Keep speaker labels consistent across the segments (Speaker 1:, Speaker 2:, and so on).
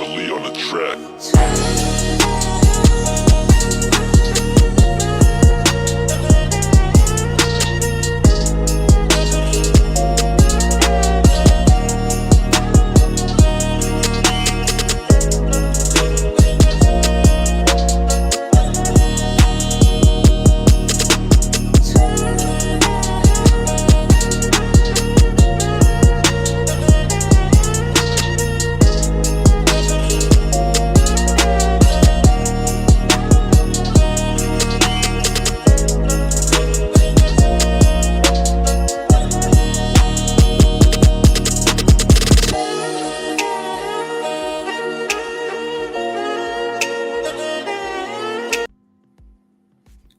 Speaker 1: heavily on the track.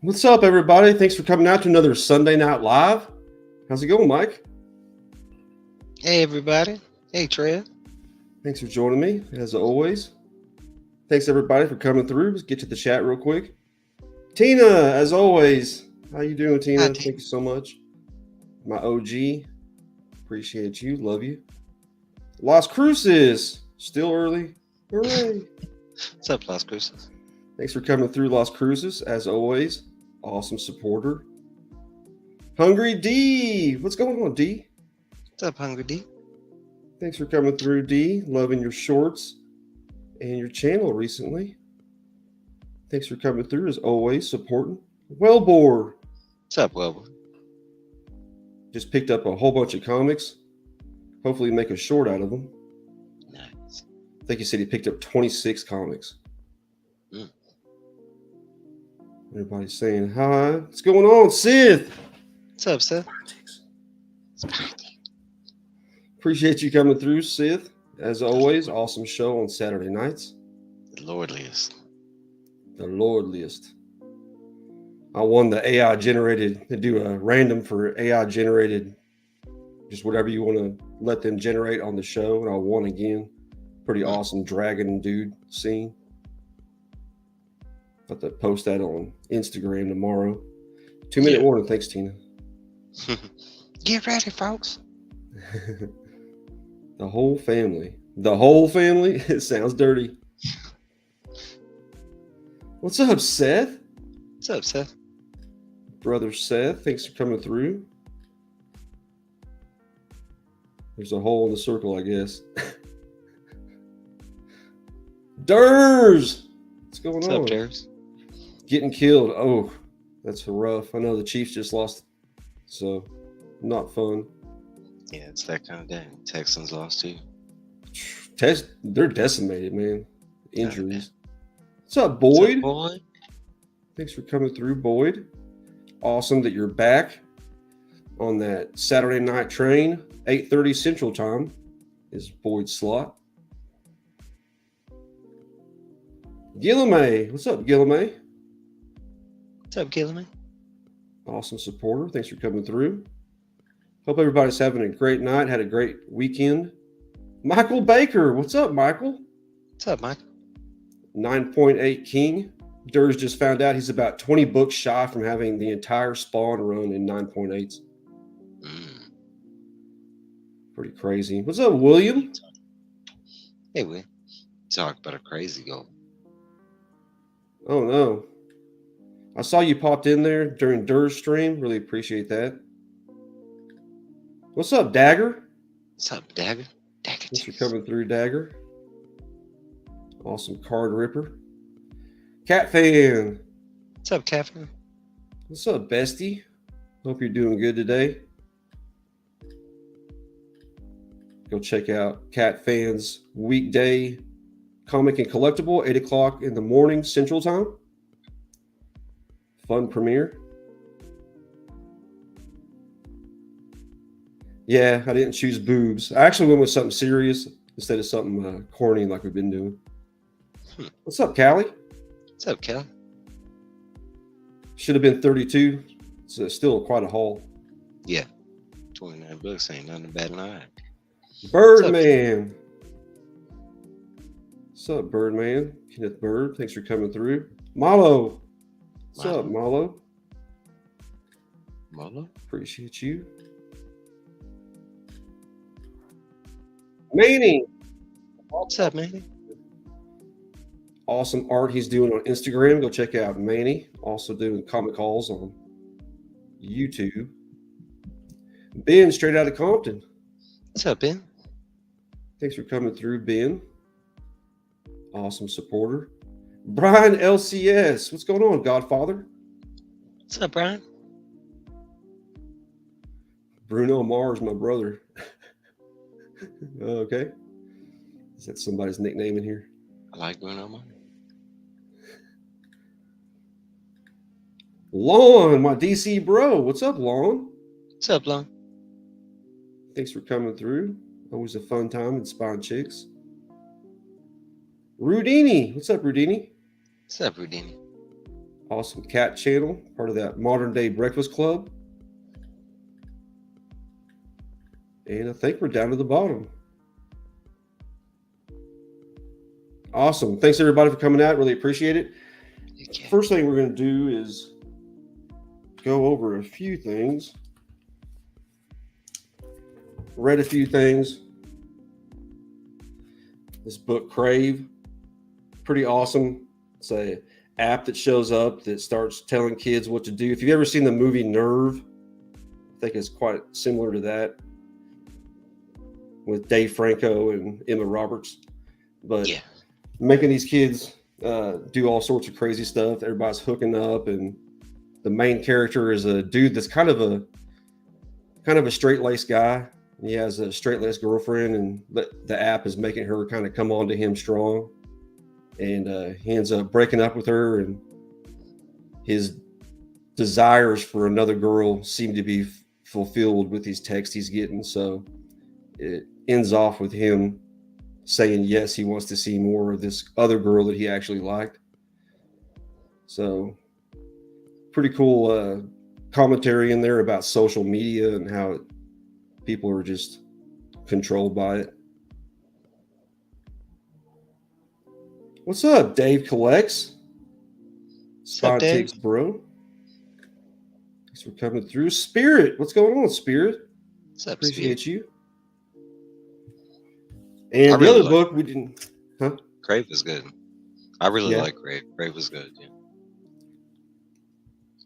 Speaker 2: What's up, everybody? Thanks for coming out to another Sunday Night Live. How's it going, Mike?
Speaker 3: Hey, everybody. Hey, Trev.
Speaker 2: Thanks for joining me, as always. Thanks, everybody, for coming through. Let's get to the chat real quick. Tina, as always. How you doing, Tina?
Speaker 3: Hi, Tina.
Speaker 2: Thank you so much. My OG. Appreciate you. Love you. Las Cruces. Still early. Hooray.
Speaker 3: What's up, Las Cruces?
Speaker 2: Thanks for coming through, Las Cruces, as always. Awesome supporter. Hungry D. What's going on, D?
Speaker 3: What's up, Hungry D?
Speaker 2: Thanks for coming through, D. Loving your shorts and your channel recently. Thanks for coming through, as always, supporting. Wellbore.
Speaker 3: What's up, Wilbur?
Speaker 2: Just picked up a whole bunch of comics. Hopefully make a short out of them.
Speaker 3: Nice.
Speaker 2: I think he said he picked up 26 comics. Everybody's saying hi. What's going on, Sith?
Speaker 3: What's up, Seth?
Speaker 2: Appreciate you coming through, Sith. As always, awesome show on Saturday nights.
Speaker 3: The lordliest.
Speaker 2: The lordliest. I won the AI generated, to do a random for AI generated, just whatever you want to let them generate on the show, and I won again. Pretty awesome dragon dude scene. Have to post that on Instagram tomorrow. 2-minute warning. Thanks, Tina.
Speaker 3: Get ready, folks.
Speaker 2: The whole family. The whole family? It sounds dirty. What's up, Seth?
Speaker 3: What's up, Seth?
Speaker 2: Brother Seth, thanks for coming through. There's a hole in the circle, I guess. Durs! What's going on?
Speaker 3: What's up, Durs?
Speaker 2: Getting killed. Oh, that's rough. I know the Chiefs just lost, so not fun.
Speaker 3: Yeah, it's that kind of day. Texans lost too.
Speaker 2: They're decimated, man. Injuries. What's up,
Speaker 3: What's
Speaker 2: Boyd?
Speaker 3: up, Boyd?
Speaker 2: Thanks for coming through, Boyd. Awesome that you're back on that Saturday night train. 8:30 Central Time is Boyd's slot. Gillamay. What's up, Gillamay?
Speaker 3: What's up, Gilliman?
Speaker 2: Awesome supporter. Thanks for coming through. Hope everybody's having a great night. Had a great weekend. Michael Baker. What's up, Michael?
Speaker 3: What's up, Mike?
Speaker 2: 9.8 King. Durs just found out he's about 20 books shy from having the entire Spawn run in 9.8s. Pretty crazy. What's up, William?
Speaker 3: Hey, we talk about a crazy goal.
Speaker 2: Oh, no. I saw you popped in there during Durs stream. Really appreciate that. What's up, Dagger?
Speaker 3: What's up, Dagger?
Speaker 2: Thanks for coming through, Dagger. Awesome card ripper. Cat fan.
Speaker 3: What's up, Catherine?
Speaker 2: What's up, bestie? Hope you're doing good today. Go check out Cat Fan's weekday comic and collectible, 8 o'clock in the morning Central Time. Fun premiere. Yeah, I didn't choose boobs. I actually went with something serious instead of something corny like we've been doing. What's up, Callie?
Speaker 3: What's up, Cal?
Speaker 2: Should have been 32. It's still quite a haul.
Speaker 3: Yeah. 29 bucks ain't nothing bad in eye.
Speaker 2: Birdman. What's up, Birdman? Kenneth Bird, thanks for coming through. Malo. What's up, Malo?
Speaker 3: Malo?
Speaker 2: Appreciate you. Manny.
Speaker 3: What's up, Manny?
Speaker 2: awesome art he's doing on Instagram. Go check out Manny. Also doing comic calls on YouTube. Ben, straight out of Compton.
Speaker 3: What's up, Ben?
Speaker 2: Thanks for coming through, Ben. Awesome supporter. Brian LCS. What's going on, Godfather?
Speaker 3: What's up, Brian?
Speaker 2: Bruno Mars, my brother. Okay. Is that somebody's nickname in here?
Speaker 3: I like Bruno Mars.
Speaker 2: Lon, my DC bro. What's up, Lon?
Speaker 3: What's up, Lon?
Speaker 2: Thanks for coming through. Always a fun time in Spine Chicks. Rudini. What's up, Rudini?
Speaker 3: What's up, Rudini?
Speaker 2: Awesome cat channel, part of that modern day breakfast club. And I think we're down to the bottom. Awesome. Thanks everybody for coming out. Really appreciate it. First thing we're going to do is go over a few things. Read a few things. This book, Crave, pretty awesome. It's a app that shows up that starts telling kids what to do. If you've ever seen the movie Nerve, I think it's quite similar to that with Dave Franco and Emma Roberts. But yeah, making these kids do all sorts of crazy stuff. Everybody's hooking up, and the main character is a dude that's kind of a straight-laced guy. He has a straight-laced girlfriend, and the app is making her kind of come on to him strong. And he ends up breaking up with her, and his desires for another girl seem to be fulfilled with these texts he's getting. So it ends off with him saying yes, he wants to see more of this other girl that he actually liked. So pretty cool commentary in there about social media and how people are just controlled by it. What's up, Dave Collects? Spot takes, bro. Thanks for coming through. Spirit, what's going on, Spirit?
Speaker 3: What's up,
Speaker 2: Appreciate
Speaker 3: Spirit?
Speaker 2: You. And the other book we didn't. Huh?
Speaker 3: Crave was good. I really like Crave. Crave was good. Yeah.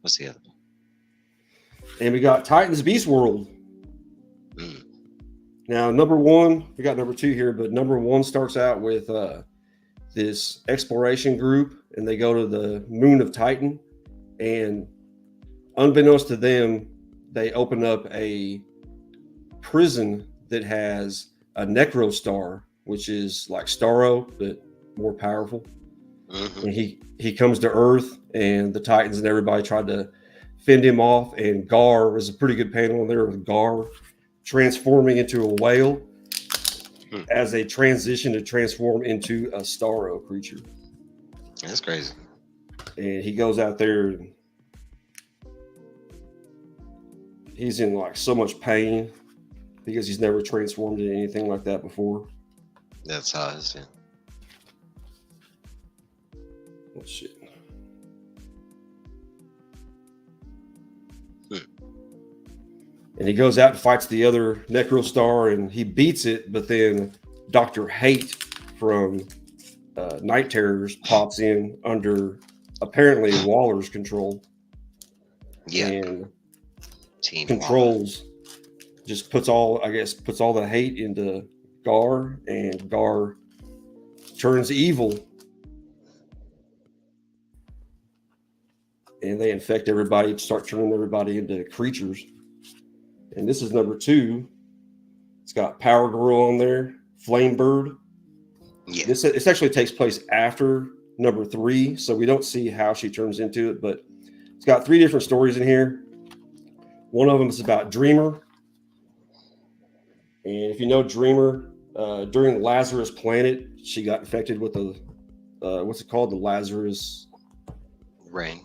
Speaker 3: What's the other one?
Speaker 2: And we got Titans Beast World. Now, number one, we got number two here, but number one starts out with this exploration group, and they go to the moon of Titan, and unbeknownst to them, they open up a prison that has a necro star, which is like Starro, but more powerful. And he comes to Earth, and the Titans and everybody tried to fend him off, and Gar was a pretty good panel in there with Gar transforming into a whale as a transition to transform into a Starro creature.
Speaker 3: That's crazy.
Speaker 2: And he goes out there and he's in like so much pain because he's never transformed into anything like that before.
Speaker 3: That's how it's in.
Speaker 2: Oh shit. And he goes out and fights the other Necro Star, and he beats it. But then Dr. Hate from Night Terrors pops in under apparently Waller's control.
Speaker 3: Yeah.
Speaker 2: And
Speaker 3: Team
Speaker 2: controls Waller. Just puts all the hate into Gar, and Gar turns evil. And they infect everybody, start turning everybody into creatures. And this is number two. It's got Power Girl on there, Flame Bird.
Speaker 3: Yeah.
Speaker 2: This actually takes place after number three, so we don't see how she turns into it, but it's got three different stories in here. One of them is about Dreamer. And if you know Dreamer, during Lazarus Planet, she got infected with the, what's it called? The Lazarus
Speaker 3: Rain.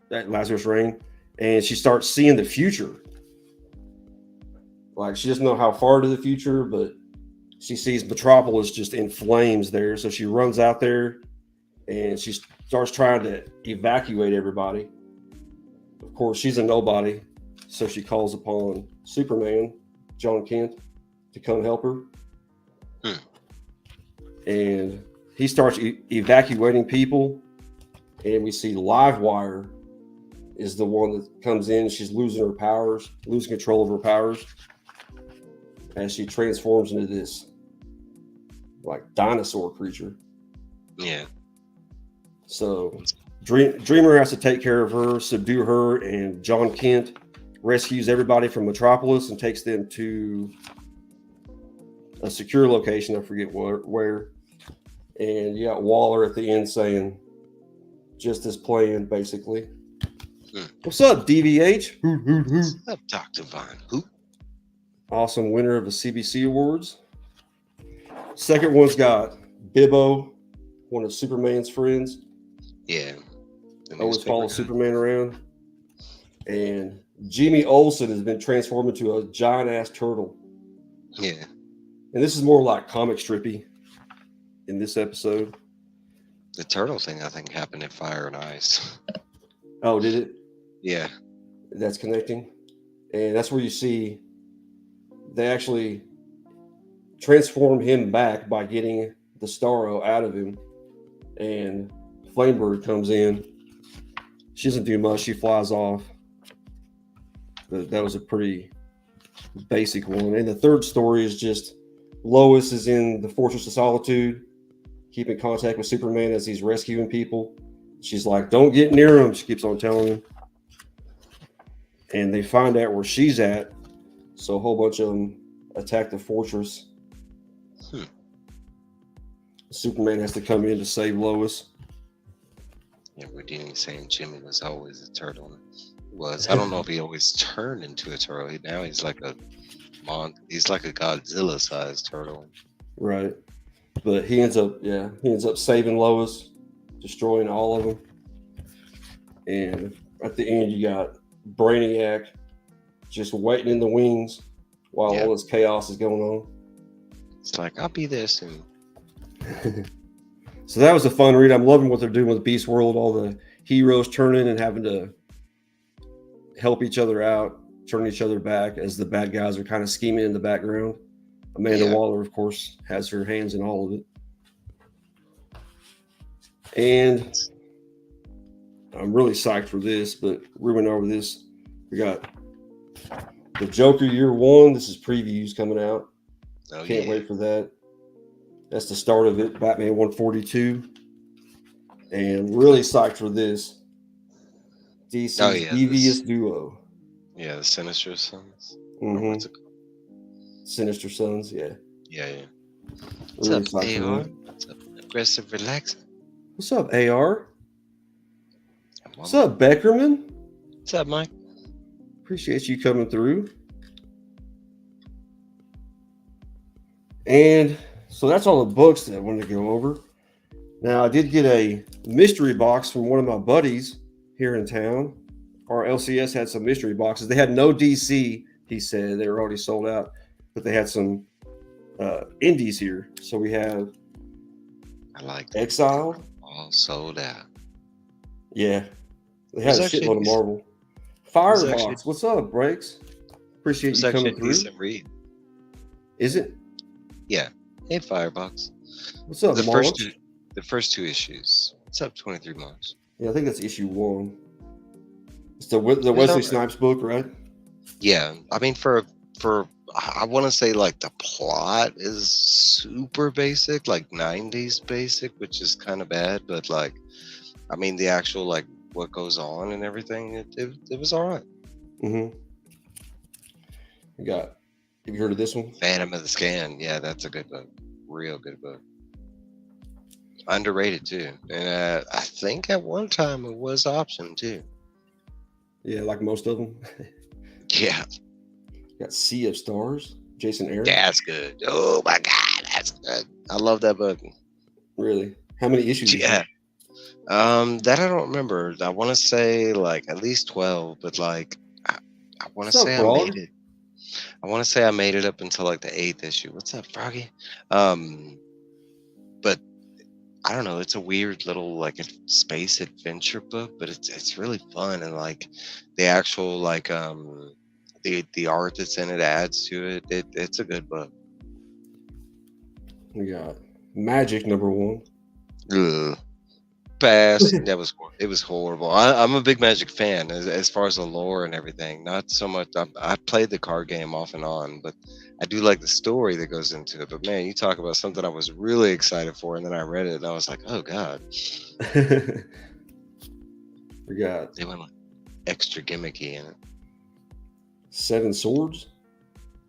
Speaker 2: That Lazarus Rain. And she starts seeing the future. Like, she doesn't know how far to the future, but she sees Metropolis just in flames there. So she runs out there and she starts trying to evacuate everybody. Of course, she's a nobody. So she calls upon Superman, John Kent, to come help her. And he starts evacuating people, and we see Livewire is the one that comes in. She's losing her powers, losing control of her powers, as she transforms into this like dinosaur creature.
Speaker 3: Yeah.
Speaker 2: So Dreamer has to take care of her, subdue her, and John Kent rescues everybody from Metropolis and takes them to a secure location. I forget where. And you got Waller at the end saying, just as planned, basically. What's up, DVH? Hoot, hoot, hoot.
Speaker 3: What's up, Dr. Von Hoot?
Speaker 2: Awesome winner of the CBC Awards. Second one's got Bibbo, one of Superman's friends.
Speaker 3: Yeah.
Speaker 2: Always follows Superman around. And Jimmy Olsen has been transformed into a giant ass turtle.
Speaker 3: Yeah.
Speaker 2: And this is more like comic strippy in this episode.
Speaker 3: The turtle thing, I think, happened in Fire and Ice.
Speaker 2: Oh, did it?
Speaker 3: Yeah.
Speaker 2: That's connecting. And that's where you see they actually transform him back by getting the Starro out of him. And Flamebird comes in. She doesn't do much. She flies off. But that was a pretty basic one. And the third story is just Lois is in the Fortress of Solitude, keeping contact with Superman as he's rescuing people. She's like, don't get near him. She keeps on telling him. And they find out where she's at. So a whole bunch of them attack the fortress. Superman has to come in to save Lois.
Speaker 3: Yeah, Houdini saying Jimmy was always a turtle. I don't know if he always turned into a turtle. Now he's like a Godzilla-sized turtle.
Speaker 2: Right. But he ends up saving Lois, destroying all of them. And at the end, you got Brainiac just waiting in the wings while all this chaos is going on.
Speaker 3: It's like, I'll be there soon.
Speaker 2: So that was a fun read. I'm loving what they're doing with Beast World. All the heroes turning and having to help each other out, turn each other back as the bad guys are kind of scheming in the background. Amanda Waller, of course, has her hands in all of it. And I'm really psyched for this, but we went over this. We got the Joker Year One. This is previews coming out. Can't wait for that. That's the start of it. Batman 142. And really psyched for this. DC's Devious Duo.
Speaker 3: Yeah, the Sinister Sons.
Speaker 2: Mm-hmm.
Speaker 3: What's it called?
Speaker 2: Sinister Sons, yeah.
Speaker 3: Yeah.
Speaker 2: Really
Speaker 3: What's up, AR? What's up, Aggressive Relaxing?
Speaker 2: What's up, AR? What's up, Beckerman?
Speaker 3: What's up, Mike?
Speaker 2: Appreciate you coming through. And so that's all the books that I wanted to go over. Now, I did get a mystery box from one of my buddies here in town. Our LCS had some mystery boxes. They had no DC, he said. They were already sold out. But they had some indies here. So we have Exiled.
Speaker 3: All sold out.
Speaker 2: Yeah. They had a shitload of Marvel. Firebox. What's up, Breaks? Appreciate you coming through. Decent
Speaker 3: read.
Speaker 2: Is it?
Speaker 3: Yeah. Hey, Firebox.
Speaker 2: What's up,
Speaker 3: the first two issues. What's up, 23 months?
Speaker 2: Yeah, I think that's issue 1. It's the Wesley Snipes book, right?
Speaker 3: Yeah. I mean, I want to say like the plot is super basic, like 90s basic, which is kind of bad. But like, I mean, the actual like what goes on and everything, it was all right.
Speaker 2: Mm-hmm. Have you heard of this one?
Speaker 3: Phantom of the Scan. Yeah, that's a good book. Real good book. Underrated too. And I think at one time it was option too.
Speaker 2: Yeah, like most of them.
Speaker 3: Yeah.
Speaker 2: Got Sea of Stars, Jason Aaron.
Speaker 3: Yeah, that's good. Oh my God, that's good. I love that book.
Speaker 2: Really? How many issues?
Speaker 3: Yeah. That I don't remember. I want to say like at least 12, but like I want to say I made it. I want to say I made it up until like the 8th issue. What's up, Froggy? But I don't know. It's a weird little like a space adventure book, but it's really fun, and like the actual like the art that's in it adds to it. It's a good book.
Speaker 2: We got Magic #1.
Speaker 3: Ugh. Pass. It was horrible. I'm a big Magic fan as far as the lore and everything. Not so much. I played the card game off and on, but I do like the story that goes into it. But man, you talk about something I was really excited for, and then I read it and I was like, oh god,
Speaker 2: We got
Speaker 3: they went like extra gimmicky in it.
Speaker 2: 7 Swords.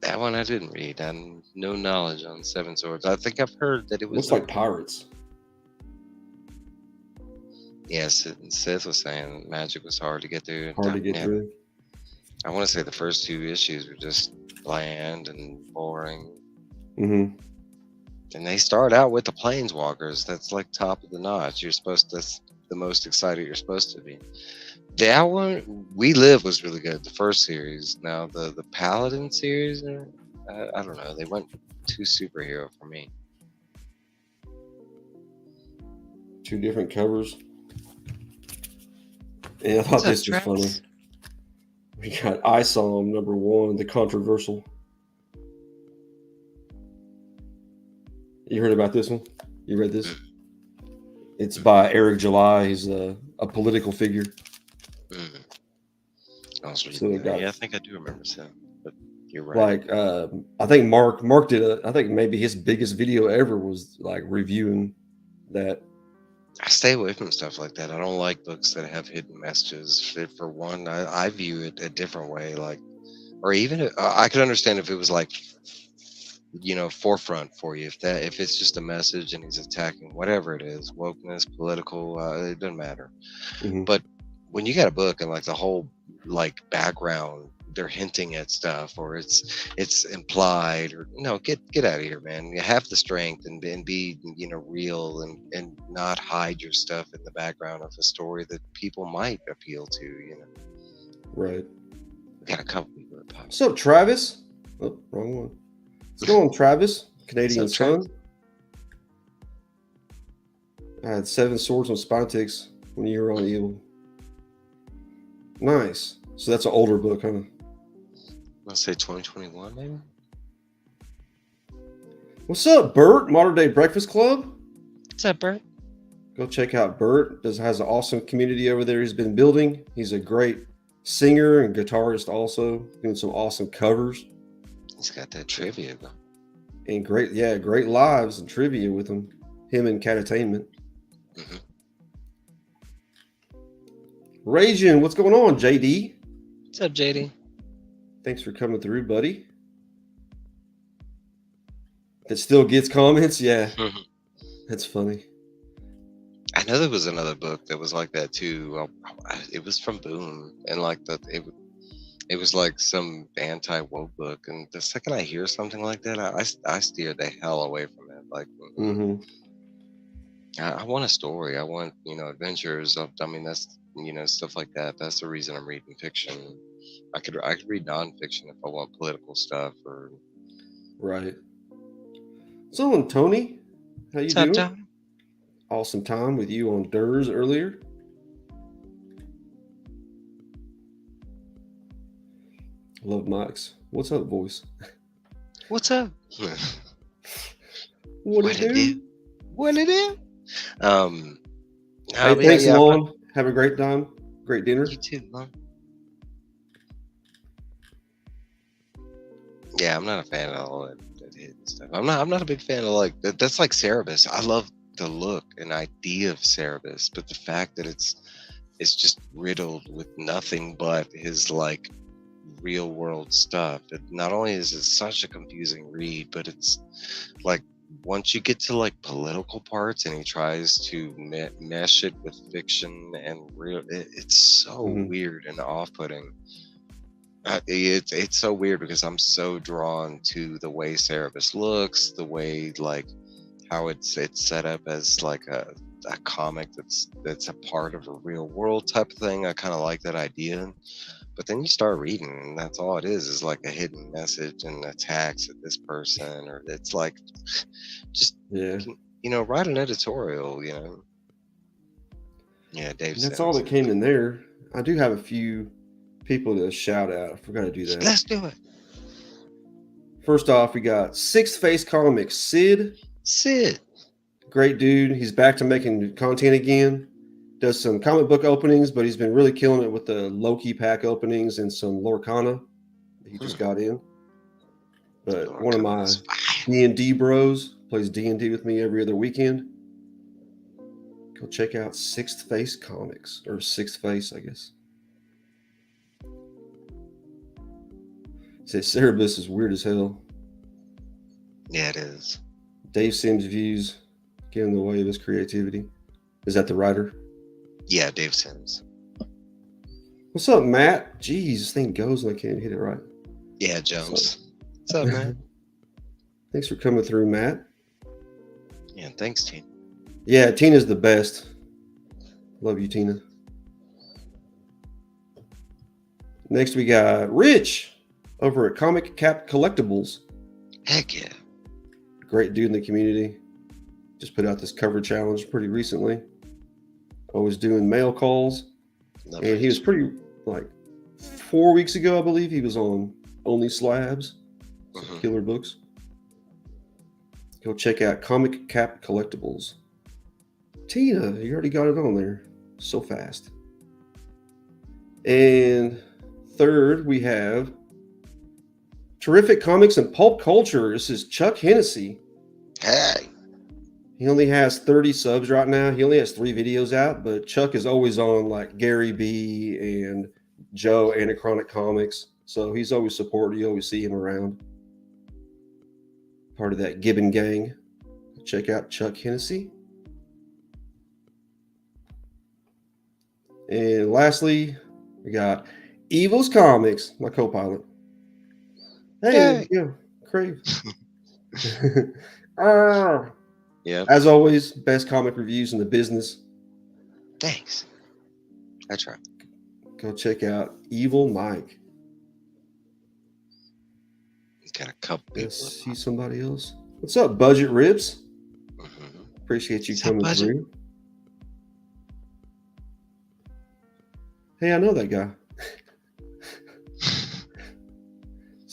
Speaker 3: That one I didn't read. I have no knowledge on Seven Swords. I think I've heard that it was
Speaker 2: Looks like pirates.
Speaker 3: Yes, Seth was saying Magic was hard to get through.
Speaker 2: Hard to get through.
Speaker 3: I want to say the first 2 issues were just bland and boring.
Speaker 2: Mm-hmm.
Speaker 3: And they start out with the Planeswalkers. That's like top of the notch. That's the most excited you're supposed to be. That one, We Live, was really good. The first series. Now the Paladin series, I don't know. They went too superhero for me.
Speaker 2: 2 different covers. Yeah, I thought this was funny. We got ISOM #1, the controversial. You heard about this one? You read this? It's by Eric July. He's a political figure.
Speaker 3: I was reading that. I think I do remember that. But you're right.
Speaker 2: Like, I think Mark did. I think maybe his biggest video ever was like reviewing that.
Speaker 3: I stay away from stuff like that. I don't like books that have hidden messages. For one, I view it a different way. Like, or even I could understand if it was like, forefront for you. If it's just a message and he's attacking whatever it is, wokeness, political, it doesn't matter.
Speaker 2: Mm-hmm.
Speaker 3: But when you got a book and like the whole like background, they're hinting at stuff or it's implied, or no, get out of here, man. You have the strength and be real and not hide your stuff in the background of a story that people might appeal to.
Speaker 2: Right.
Speaker 3: We got a couple people that pop.
Speaker 2: What's up, Travis? Oh, wrong one. What's going on, Travis? Canadian
Speaker 3: What's up,
Speaker 2: Sun. I had 7 Swords on Spinetics when you were on Evil. Nice. So that's an older book, huh?
Speaker 3: Let's say 2021, maybe.
Speaker 2: What's up, Bert? Modern Day Breakfast Club.
Speaker 3: What's up, Bert?
Speaker 2: Go check out Bert. Has an awesome community over there he's been building. He's a great singer and guitarist, also doing some awesome covers.
Speaker 3: He's got that trivia though.
Speaker 2: And great lives and trivia with him and Catatainment.
Speaker 3: Mm-hmm.
Speaker 2: Ragin, what's going on, JD?
Speaker 3: What's up, JD?
Speaker 2: Thanks for coming through, buddy. That still gets comments? Yeah.
Speaker 3: Mm-hmm.
Speaker 2: That's funny.
Speaker 3: I know there was another book that was like that too. It was from Boom, and like it was like some anti-woke book. And the second I hear something like that, I steer the hell away from it. Like, I want a story. I want adventures. I mean, that's stuff like that. That's the reason I'm reading fiction. I could read nonfiction if I want political stuff or.
Speaker 2: Right. So, Tony, how you
Speaker 3: What's
Speaker 2: doing?
Speaker 3: up, Tom?
Speaker 2: Awesome time with you on Durs earlier. Love Mike's. What's up, voice?
Speaker 3: What's up?
Speaker 2: What it do?
Speaker 3: What it do?
Speaker 2: Hey, thanks, Lon. Have a great time. Great dinner.
Speaker 3: You too, Lon. Yeah, I'm not a fan of all that hidden stuff. I'm not a big fan of like that. That's like Cerebus. I love the look and idea of Cerebus, but the fact that it's just riddled with nothing but his like real world stuff. Not only is it such a confusing read, but it's like once you get to like political parts and he tries to mesh it with fiction and real, it's so weird and off-putting. It's so weird because I'm so drawn to the way Cerebus looks, the way like how it's set up as like a comic that's a part of a real world type of thing. I kind of like that idea. But then you start reading, and that's all it is like a hidden message and attacks at this person, or it's like, just write an editorial, Yeah, Dave.
Speaker 2: And that's all that came in there. I do have a few people to shout out. I forgot to do that.
Speaker 3: Let's do it.
Speaker 2: First off, we got Sixth Face Comics, Sid. Great dude. He's back to making content again. Does some comic book openings, but he's been really killing it with the Loki pack openings and some Lorcana that he just got in. But one of my D&D bros plays D&D with me every other weekend. Go check out Sixth Face Comics, or Sixth Face, I guess. Say Cerebus is weird as hell.
Speaker 3: Yeah, it is.
Speaker 2: Dave Sims' views get in the way of his creativity. Is that the writer?
Speaker 3: Yeah, Dave Sims.
Speaker 2: What's up, Matt? Jeez, this thing goes and I can't hit it right.
Speaker 3: Yeah, Jones. What's up, man?
Speaker 2: Thanks for coming through, Matt.
Speaker 3: Yeah, thanks, team.
Speaker 2: Yeah, Tina's the best. Love you, Tina. Next, we got Rich over at Comic Cap Collectibles.
Speaker 3: Heck yeah.
Speaker 2: Great dude in the community. Just put out this cover challenge pretty recently. Always doing mail calls.
Speaker 3: Love
Speaker 2: And he was pretty, like, 4 weeks ago, I believe, he was on Only Slabs. Killer books. Go check out Comic Cap Collectibles. Tina, you already got it on there so fast. And third, we have Terrific Comics and Pulp Culture. This is Chuck Hennessy.
Speaker 3: Hey.
Speaker 2: He only has 30 subs right now. He only has 3 videos out, but Chuck is always on like Gary B and Joe Anachronic Comics. So he's always supported. You always see him around. Part of that Gibbon gang. Check out Chuck Hennessy. And lastly, we got Evil's Comics, my co-pilot. Hey, yeah, Crave.
Speaker 3: Yeah.
Speaker 2: As always, best comic reviews in the business.
Speaker 3: Thanks. I try.
Speaker 2: Go check out Evil Mike.
Speaker 3: He's got a couple people.
Speaker 2: Let's see somebody else. What's up, Budget Ribs? Appreciate you coming through. Hey, I know that guy.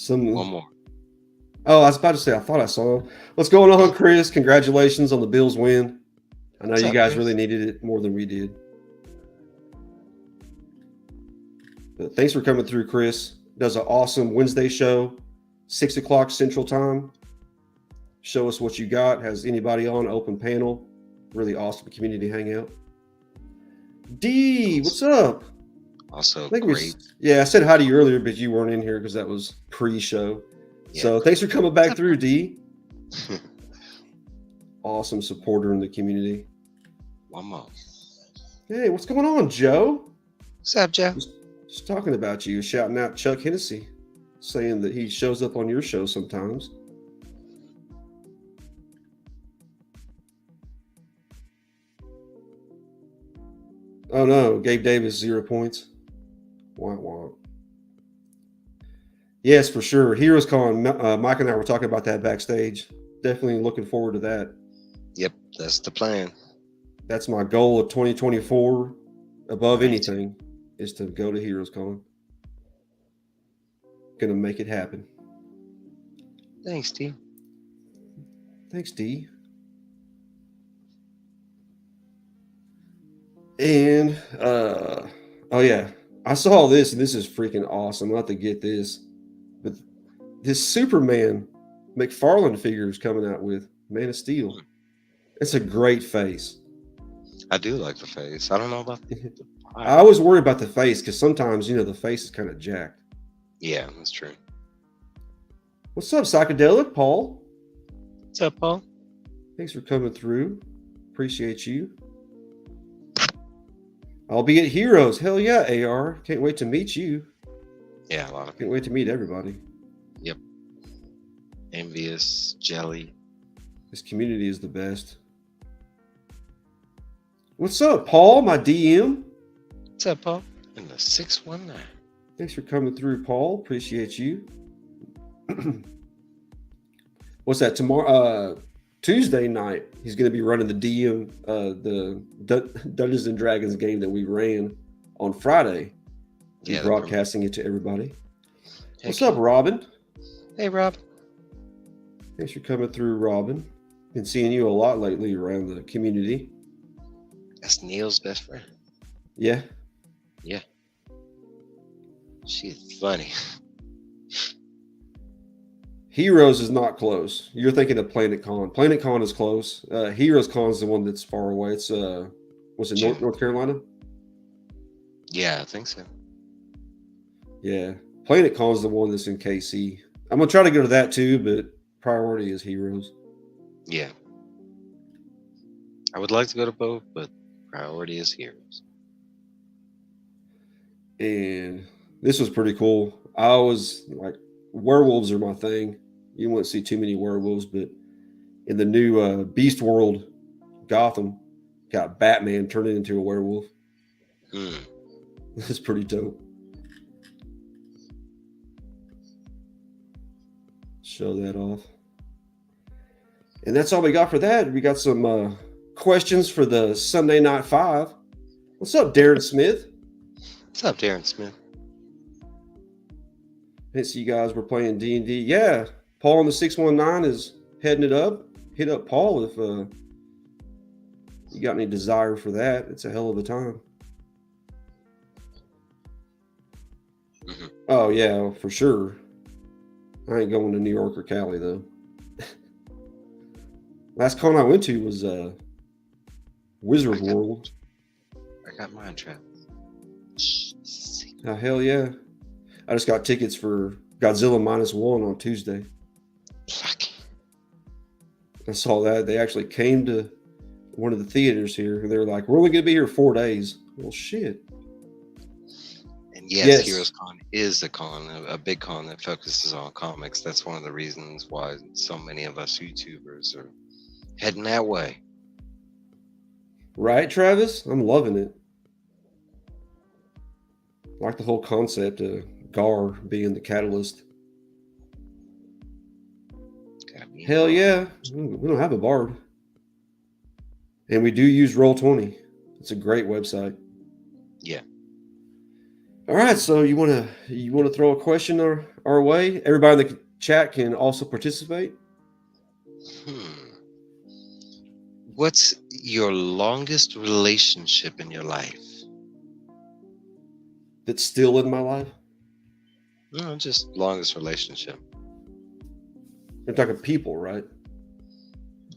Speaker 3: One more.
Speaker 2: Oh, I was about to say, I thought I saw him. What's going on, Chris? Congratulations on the Bills win. I know you guys really needed it more than we did. But thanks for coming through, Chris. Does an awesome Wednesday show, 6 o'clock Central Time. Show us what you got. Has anybody on? Open panel. Really awesome community hangout. D, what's up?
Speaker 3: Also great.
Speaker 2: I said hi to you earlier, but you weren't in here because that was pre-show. Yeah. So thanks for coming back through, D. Awesome supporter in the community.
Speaker 3: One more.
Speaker 2: Hey, what's going on, Joe?
Speaker 3: What's up, Joe?
Speaker 2: Just talking about you, shouting out Chuck Hennessy, saying that he shows up on your show sometimes. Oh no, Gabe Davis, 0 points. Wah. Yes, for sure. Heroes Con, Mike and I were talking about that backstage. Definitely looking forward to that.
Speaker 3: Yep, that's the plan.
Speaker 2: That's my goal of 2024 above anything is to go to Heroes Con. Gonna make it happen.
Speaker 3: Thanks, D.
Speaker 2: Thanks, D. And oh yeah, I saw this and this is freaking awesome. I'll have to get this. But this Superman McFarlane figure is coming out with Man of Steel. It's a great face.
Speaker 3: I do like the face. I don't know about
Speaker 2: I always worry about the face because sometimes, the face is kind of jacked.
Speaker 3: Yeah, that's true.
Speaker 2: What's up, Psychedelic? Paul?
Speaker 3: What's up, Paul?
Speaker 2: Thanks for coming through. Appreciate you. I'll be at Heroes. Hell yeah, AR. Can't wait to meet you.
Speaker 3: Yeah, a lot of people.
Speaker 2: Can't wait to meet everybody.
Speaker 3: Yep. Envious, Jelly.
Speaker 2: This community is the best. What's up, Paul? My DM.
Speaker 3: What's up, Paul? In the 619.
Speaker 2: Thanks for coming through, Paul. Appreciate you. What's that? Tomorrow, Tuesday night, he's going to be running the DM, the Dungeons and Dragons game that we ran on Friday. He's broadcasting it to everybody. What's up, Robin?
Speaker 3: Hey, Rob.
Speaker 2: Thanks for coming through, Robin. Been seeing you a lot lately around the community.
Speaker 3: That's Neil's best friend.
Speaker 2: Yeah.
Speaker 3: Yeah. She's funny.
Speaker 2: Heroes is not close. You're thinking of Planet Con. Planet Con is close. Heroes Con is the one that's far away. It's was it North Carolina?
Speaker 3: Yeah, I think so.
Speaker 2: Yeah. Planet Con is the one that's in KC. I'm gonna try to go to that too, but priority is Heroes.
Speaker 3: Yeah. I would like to go to both, but priority is Heroes.
Speaker 2: And this was pretty cool. I was like, werewolves are my thing. You won't see too many werewolves, but in the new Beast World Gotham, got Batman turning into a werewolf.
Speaker 3: Mm.
Speaker 2: This is pretty dope. Show that off. And that's all we got for that. We got some questions for the Sunday Night Five. What's up, Darren Smith?
Speaker 3: What's up, Darren Smith?
Speaker 2: Hey, so you guys were playing D&D. Yeah, Paul on the 619 is heading it up. Hit up Paul if you got any desire for that. It's a hell of a time.
Speaker 3: Mm-hmm.
Speaker 2: Oh, yeah, for sure. I ain't going to New York or Cali, though. Last con I went to was Wizard World.
Speaker 3: I got mine, Travis.
Speaker 2: Oh, hell yeah. I just got tickets for Godzilla -1 on Tuesday. I saw that. They actually came to one of the theaters here. And they were like, we're only going to be here 4 days. Well, shit.
Speaker 3: And yes, Heroes Con is a con, a big con that focuses on comics. That's one of the reasons why so many of us YouTubers are heading that way.
Speaker 2: Right, Travis? I'm loving it. I like the whole concept of Gar being the catalyst. Hell yeah. We don't have a bard. And we do use Roll20. It's a great website.
Speaker 3: Yeah.
Speaker 2: All right, so you want to throw a question our way? Everybody in the chat can also participate.
Speaker 3: What's your longest relationship in your life?
Speaker 2: That's still in my life?
Speaker 3: No, just longest relationship.
Speaker 2: We're talking people, right?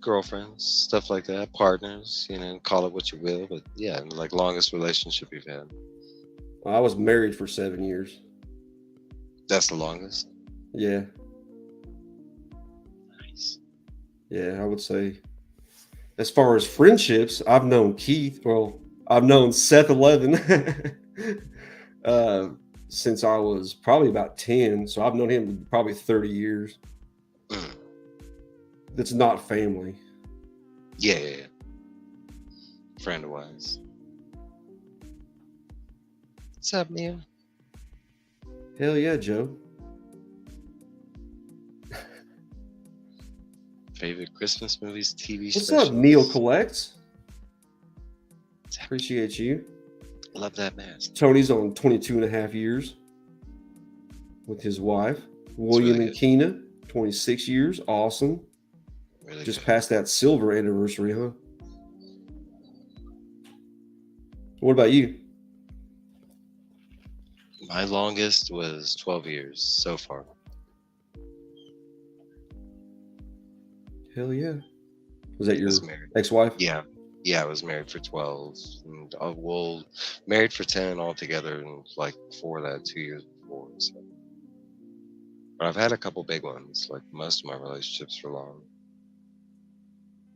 Speaker 3: Girlfriends, stuff like that, partners, call it what you will, but yeah, like longest relationship you've had.
Speaker 2: I was married for 7 years.
Speaker 3: That's the longest?
Speaker 2: Yeah.
Speaker 3: Nice.
Speaker 2: Yeah, I would say. As far as friendships, I've known Keith. Well, I've known Seth 11 since I was probably about 10. So I've known him probably 30 years. That's not family.
Speaker 3: Yeah. Friend-wise. What's up, Neil?
Speaker 2: Hell yeah, Joe.
Speaker 3: Favorite Christmas movies, TV
Speaker 2: What's
Speaker 3: specials?
Speaker 2: up, Neil Collects? Appreciate you.
Speaker 3: Love that mask.
Speaker 2: Tony's on 22 and a half years with his wife. William
Speaker 3: really
Speaker 2: and Keena, 26 years. Awesome.
Speaker 3: Really
Speaker 2: Just
Speaker 3: good.
Speaker 2: past that silver anniversary, huh? What about you?
Speaker 3: My longest was 12 years so far.
Speaker 2: Hell yeah. Was that your
Speaker 3: Was married.
Speaker 2: ex-wife?
Speaker 3: Yeah, I was married for 12. And married for 10 altogether, and like before that, 2 years before. So. But I've had a couple big ones. Like most of my relationships were long.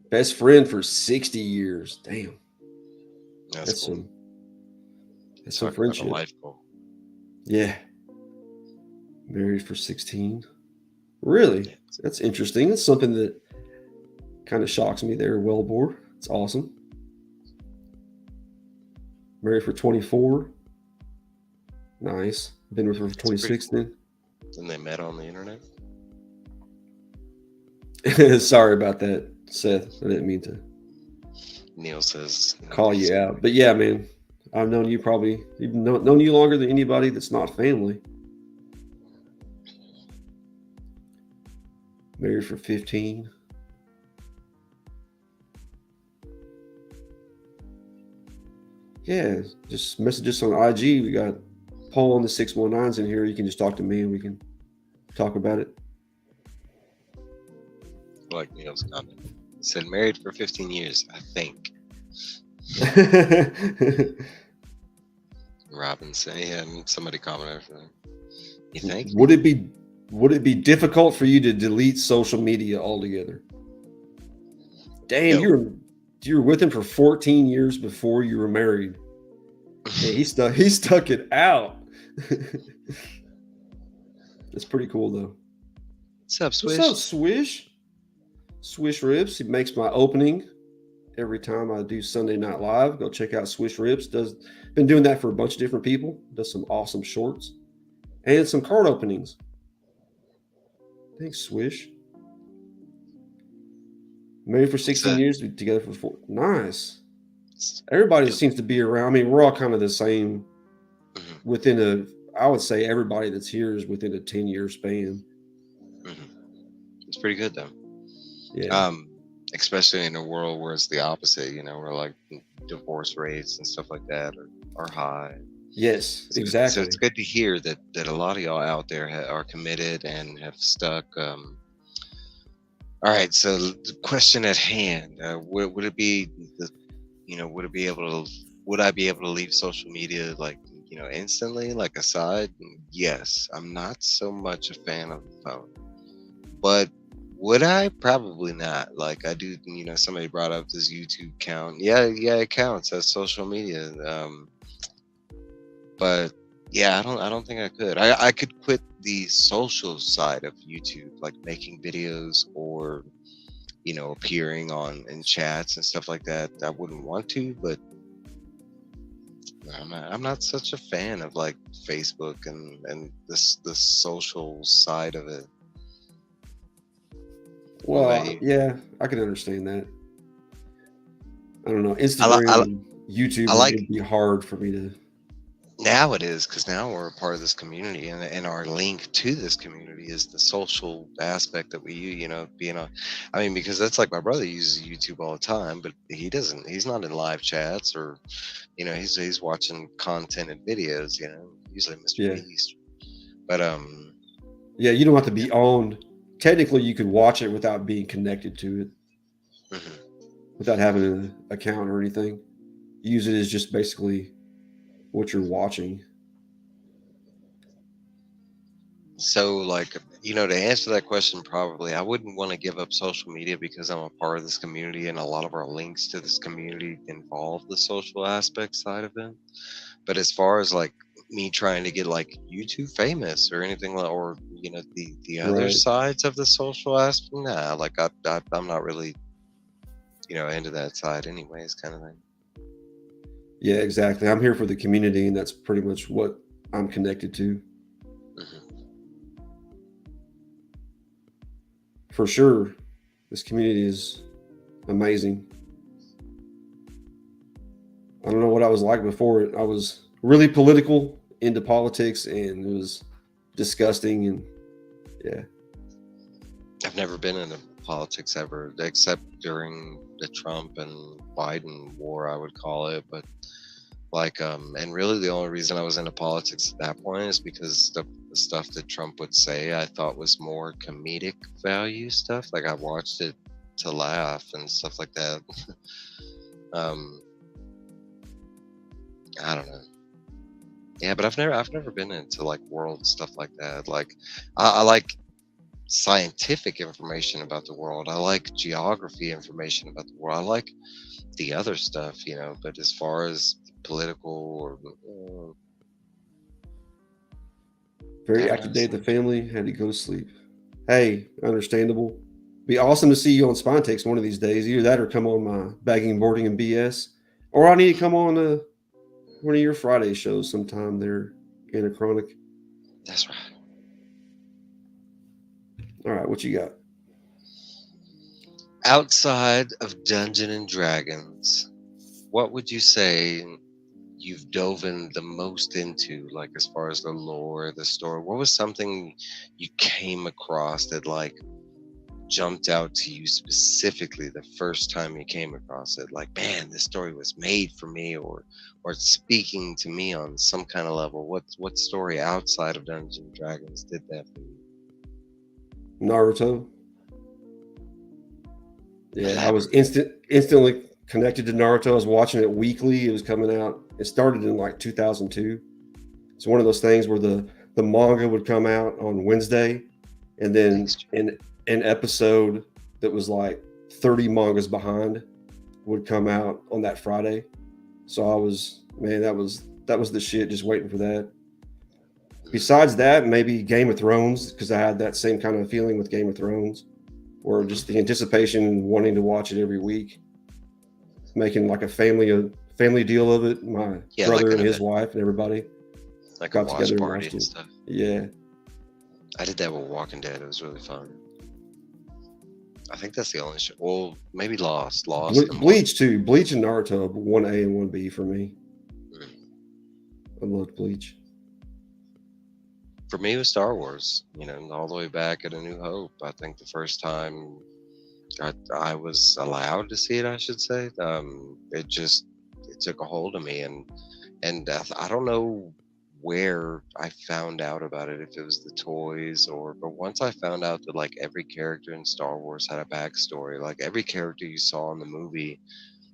Speaker 2: Best friend for 60 years. Damn.
Speaker 3: That's cool.
Speaker 2: That's some
Speaker 3: Talk about a
Speaker 2: friendship.
Speaker 3: life goal.
Speaker 2: Yeah. Married for 16. Really?
Speaker 3: Yeah.
Speaker 2: That's interesting. That's something that kind of shocks me there, Wellbore. It's awesome. Married for 24. Nice. Been with her for 26
Speaker 3: cool.
Speaker 2: then.
Speaker 3: And they met on the internet?
Speaker 2: Sorry about that, Seth. I didn't mean to
Speaker 3: Neil says...
Speaker 2: call you out. But yeah, man. I've known you known you longer than anybody that's not family. Married for 15. Yeah, just message us on IG. We got Paul and the 619s in here. You can just talk to me and we can talk about it.
Speaker 3: Like Neil's comment. He said married for 15 years, I think. Robin said, and somebody commented for that. You think?
Speaker 2: Would it be difficult for you to delete social media altogether? Damn,
Speaker 3: No.
Speaker 2: you were with him for 14 years before you were married. Yeah, he stuck it out. That's pretty cool though.
Speaker 3: What's up,
Speaker 2: What's
Speaker 3: Swish?
Speaker 2: up, Swish? Swish Rips. He makes my opening every time I do Sunday Night Live. Go check out Swish Rips. Been doing that for a bunch of different people. Does some awesome shorts and some card openings. Thanks, Swish. Married for 16 years, together for 4. Nice. Everybody seems to be around. I mean, we're all kind of the same within I would say everybody that's here is within a 10-year span.
Speaker 3: It's pretty good though.
Speaker 2: Yeah.
Speaker 3: Especially in a world where it's the opposite, where like divorce rates and stuff like that are high.
Speaker 2: Yes, exactly.
Speaker 3: So it's good to hear that a lot of y'all out there are committed and have stuck. All right, so the question at hand: would it be would I be able to leave social media like instantly, like aside? Yes, I'm not so much a fan of the phone, but would I? Probably not. Like I do, somebody brought up this YouTube count. Yeah, it counts as social media. But yeah, I don't think I could. I could quit the social side of YouTube, like making videos or appearing in chats and stuff like that. I wouldn't want to, but I'm not such a fan of like Facebook and the social side of it.
Speaker 2: Well, yeah, I can understand that. I don't know. Instagram and YouTube would be hard for me to.
Speaker 3: Now it is, because now we're a part of this community, and our link to this community is the social aspect that we use. Because that's like my brother uses YouTube all the time, but he's not in live chats or, he's watching content and videos. Usually Mr. Beast. But
Speaker 2: yeah, you don't have to be on. Technically, you could watch it without being connected to it, without having an account or anything. Use it as just basically what you're watching.
Speaker 3: So, like, to answer that question, probably I wouldn't want to give up social media because I'm a part of this community, and a lot of our links to this community involve the social aspect side of it. But as far as like me trying to get like YouTube famous or anything like, or the other sides of the social aspect, nah, like I'm not really into that side anyways, kind of thing.
Speaker 2: Yeah, exactly. I'm here for the community, and that's pretty much what I'm connected to. For sure, this community is amazing. I don't know what I was like before. I was really political, into politics, and it was disgusting. And yeah,
Speaker 3: I've never been into politics ever, except during the Trump and Biden war, I would call it. But like, and really the only reason I was into politics at that point is because the stuff that Trump would say I thought was more comedic value stuff. Like I watched it to laugh and stuff like that. I don't know. Yeah, but I've never been into like world stuff like that. Like I like scientific information about the world. I like geography information about the world. I like the other stuff, but as far as political or
Speaker 2: very active day at the family, had to go to sleep. Hey, understandable. Be awesome to see you on Spine Takes one of these days. Either that or come on my bagging, boarding, and BS. Or I need to come on one of your Friday shows sometime there, Anachronic.
Speaker 3: That's right.
Speaker 2: All right, what you got?
Speaker 3: Outside of Dungeons and Dragons, what would you say you've dove in the most into, like as far as the lore, the story? What was something you came across that like jumped out to you specifically the first time you came across it? Like, man, this story was made for me, or it's speaking to me on some kind of level. What story outside of Dungeons and Dragons did that for you?
Speaker 2: Naruto. Yeah, I was
Speaker 3: Elaborate.
Speaker 2: instantly connected to Naruto. I was watching it weekly. It was coming out. It started in like 2002. It's one of those things where the manga would come out on Wednesday, and then
Speaker 3: Thanks, Jim.
Speaker 2: an episode that was like 30 mangas behind would come out on that Friday. So I was, man, that was the shit, just waiting for that. Besides that, maybe Game of Thrones, because I had that same kind of feeling with Game of Thrones, or just the anticipation, wanting to watch it every week, making like a family deal of it. My
Speaker 3: Yeah, like
Speaker 2: brother
Speaker 3: an
Speaker 2: and his
Speaker 3: event,
Speaker 2: wife and everybody
Speaker 3: like a
Speaker 2: got
Speaker 3: watch
Speaker 2: together and
Speaker 3: party
Speaker 2: watched
Speaker 3: and
Speaker 2: it.
Speaker 3: stuff.
Speaker 2: Yeah.
Speaker 3: I did that with Walking Dead. It was really fun. I think that's the only show. Well, maybe Lost and
Speaker 2: Bleach too. Bleach and Naruto, 1A and 1B for me.
Speaker 3: Mm.
Speaker 2: I loved Bleach.
Speaker 3: For me, it was Star Wars. You know, all the way back at A New Hope. I think the first time I was allowed to see it, I should say. It took a hold of me, and I don't know where I found out about it, if it was the toys but once I found out that like every character in Star Wars had a backstory, like every character you saw in the movie